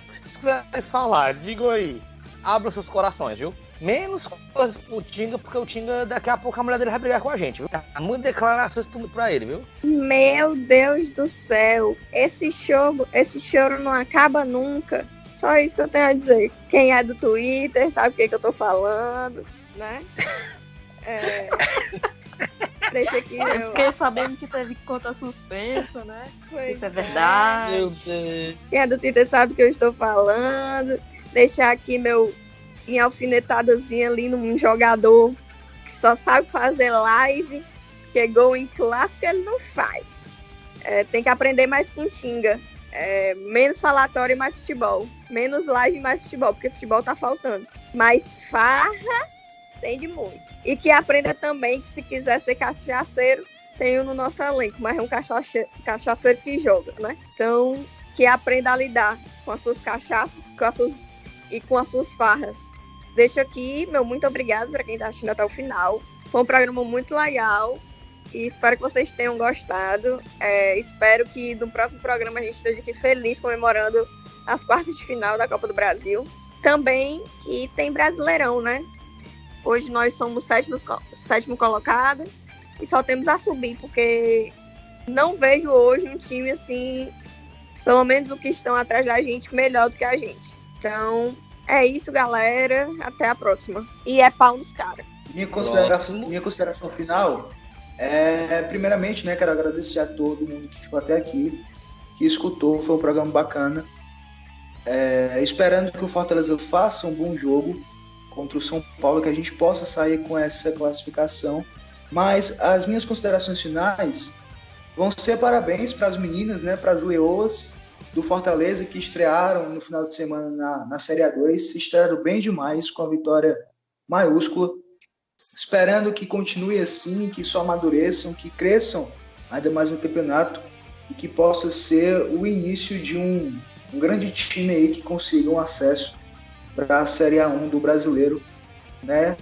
[SPEAKER 1] Se vocês quiserem falar, digam aí. Abram seus corações, viu? Menos coisas pro Tinga, porque o Tinga, daqui a pouco a mulher dele vai brigar com a gente, viu? Tá muitas declarações pra ele, viu?
[SPEAKER 2] Meu Deus do céu, esse choro não acaba nunca. Só isso que eu tenho a dizer. Quem é do Twitter sabe o que eu tô falando, né? Deixa aqui.
[SPEAKER 3] Eu fiquei sabendo que teve conta suspensa, né?
[SPEAKER 2] Pois
[SPEAKER 3] isso é verdade.
[SPEAKER 1] Meu Deus.
[SPEAKER 2] Quem é do Twitter sabe o que eu estou falando. Deixar aqui minha alfinetadazinha ali num jogador que só sabe fazer live, porque gol em clássico ele não faz. Tem que aprender mais com o Tinga. Menos falatório e mais futebol. Menos live e mais futebol, porque futebol tá faltando. Mais farra tem de muito. E que aprenda também que se quiser ser cachaceiro, tem um no nosso elenco, mas é um cachaceiro que joga, né? Então, que aprenda a lidar com as suas cachaças com as suas farras. Deixo aqui meu muito obrigado para quem está assistindo até o final. Foi um programa muito legal e espero que vocês tenham gostado. Espero que no próximo programa a gente esteja aqui feliz comemorando as quartas de final da Copa do Brasil. Também que tem Brasileirão, né? Hoje nós somos sétimo colocado e só temos a subir, porque não vejo hoje um time assim, pelo menos o que estão atrás da gente, melhor do que a gente. Então, é isso, galera. Até a próxima. E é pau nos caras.
[SPEAKER 4] Minha consideração final primeiramente, né, quero agradecer a todo mundo que ficou até aqui, que escutou, foi um programa bacana. Esperando que o Fortaleza faça um bom jogo contra o São Paulo, que a gente possa sair com essa classificação. Mas as minhas considerações finais vão ser parabéns para as meninas, né, para as leoas do Fortaleza, que estrearam no final de semana na Série A2, se estrearam bem demais com a vitória maiúscula, esperando que continue assim, que só amadureçam, que cresçam ainda mais no campeonato e que possa ser o início de um grande time aí que consiga um acesso para a Série A1 do Brasileiro, né?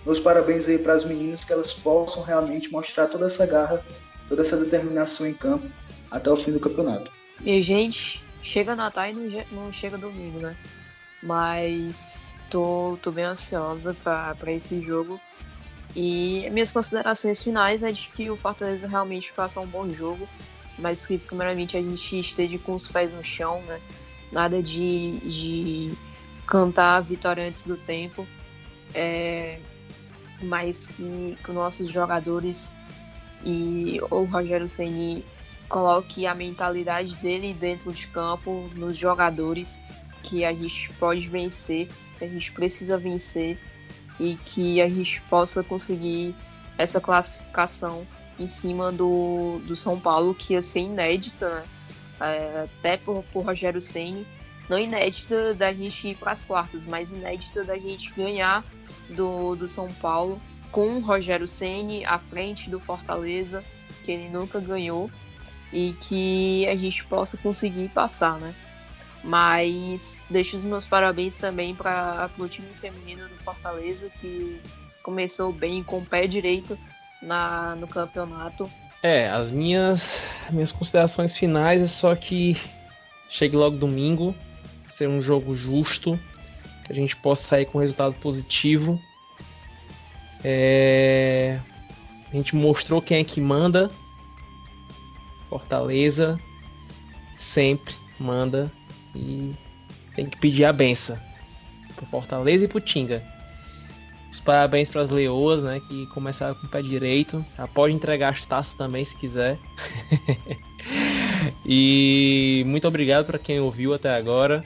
[SPEAKER 4] Meus parabéns aí para as meninas, que elas possam realmente mostrar toda essa garra toda essa determinação em campo até o fim do campeonato.
[SPEAKER 3] E, gente, chega Natal e não chega domingo, né? Mas tô bem ansiosa para esse jogo. E minhas considerações finais é de que o Fortaleza realmente faça um bom jogo, mas que primeiramente a gente esteja com os pés no chão, né? Nada de cantar a vitória antes do tempo, mas que os nossos jogadores e o Rogério Ceni coloque a mentalidade dele dentro de campo, nos jogadores, que a gente pode vencer, que a gente precisa vencer e que a gente possa conseguir essa classificação em cima do São Paulo, que ia ser inédita, né? Até por Rogério Ceni, não inédita da gente ir para as quartas, mas inédita da gente ganhar do São Paulo com o Rogério Ceni à frente do Fortaleza, que ele nunca ganhou, e que a gente possa conseguir passar, né? Mas deixo os meus parabéns também para o time feminino do Fortaleza, que começou bem com o pé direito no campeonato.
[SPEAKER 5] As minhas considerações finais é só que chegue logo domingo, ser um jogo justo, que a gente possa sair com um resultado positivo. A gente mostrou quem é que manda. Fortaleza sempre manda e tem que pedir a benção pro Fortaleza e pro Tinga. Os parabéns para as leoas, né, que começaram com o pé direito. Já pode entregar as taças também se quiser. E muito obrigado para quem ouviu até agora.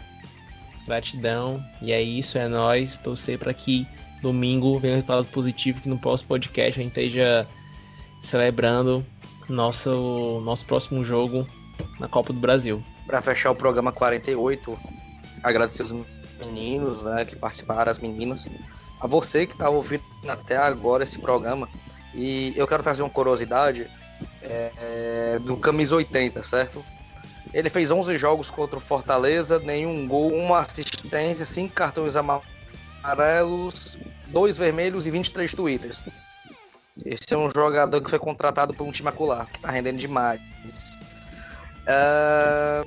[SPEAKER 5] Gratidão. E é isso, é nóis. Torcer para que domingo venha um resultado positivo, que no próximo podcast a gente esteja celebrando nosso próximo jogo na Copa do Brasil.
[SPEAKER 1] Para fechar o programa 48, agradecer os meninos, né, que participaram, as meninas, a você que está ouvindo até agora esse programa. E eu quero trazer uma curiosidade do Camisa 80, certo? Ele fez 11 jogos contra o Fortaleza, nenhum gol, uma assistência, 5 cartões amarelos, 2 vermelhos e 23 twitters. Esse é um jogador que foi contratado por um time acular, que tá rendendo demais.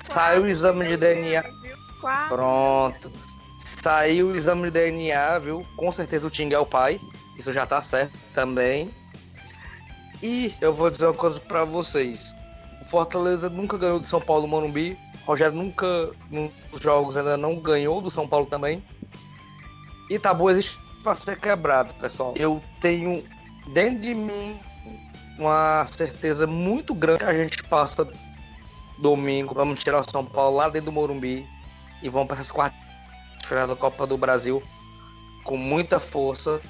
[SPEAKER 1] Saiu o exame de DNA. Pronto. Saiu o exame de DNA, viu? Com certeza o Tinga é o pai. Isso já tá certo também. E eu vou dizer uma coisa pra vocês. O Fortaleza nunca ganhou do São Paulo no Morumbi. O Rogério nunca, nos jogos, ainda não ganhou do São Paulo também. E tabu existe pra ser quebrado, pessoal. Eu tenho dentro de mim uma certeza muito grande que a gente passa domingo. Vamos tirar o São Paulo lá dentro do Morumbi e vamos para essas quartas-feiras da Copa do Brasil com muita força,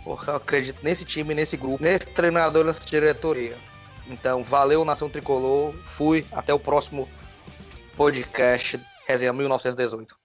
[SPEAKER 1] porque eu acredito nesse time, nesse grupo, nesse treinador, nessa diretoria. Então, valeu, Nação Tricolor. Fui. Até o próximo podcast Resenha 1918.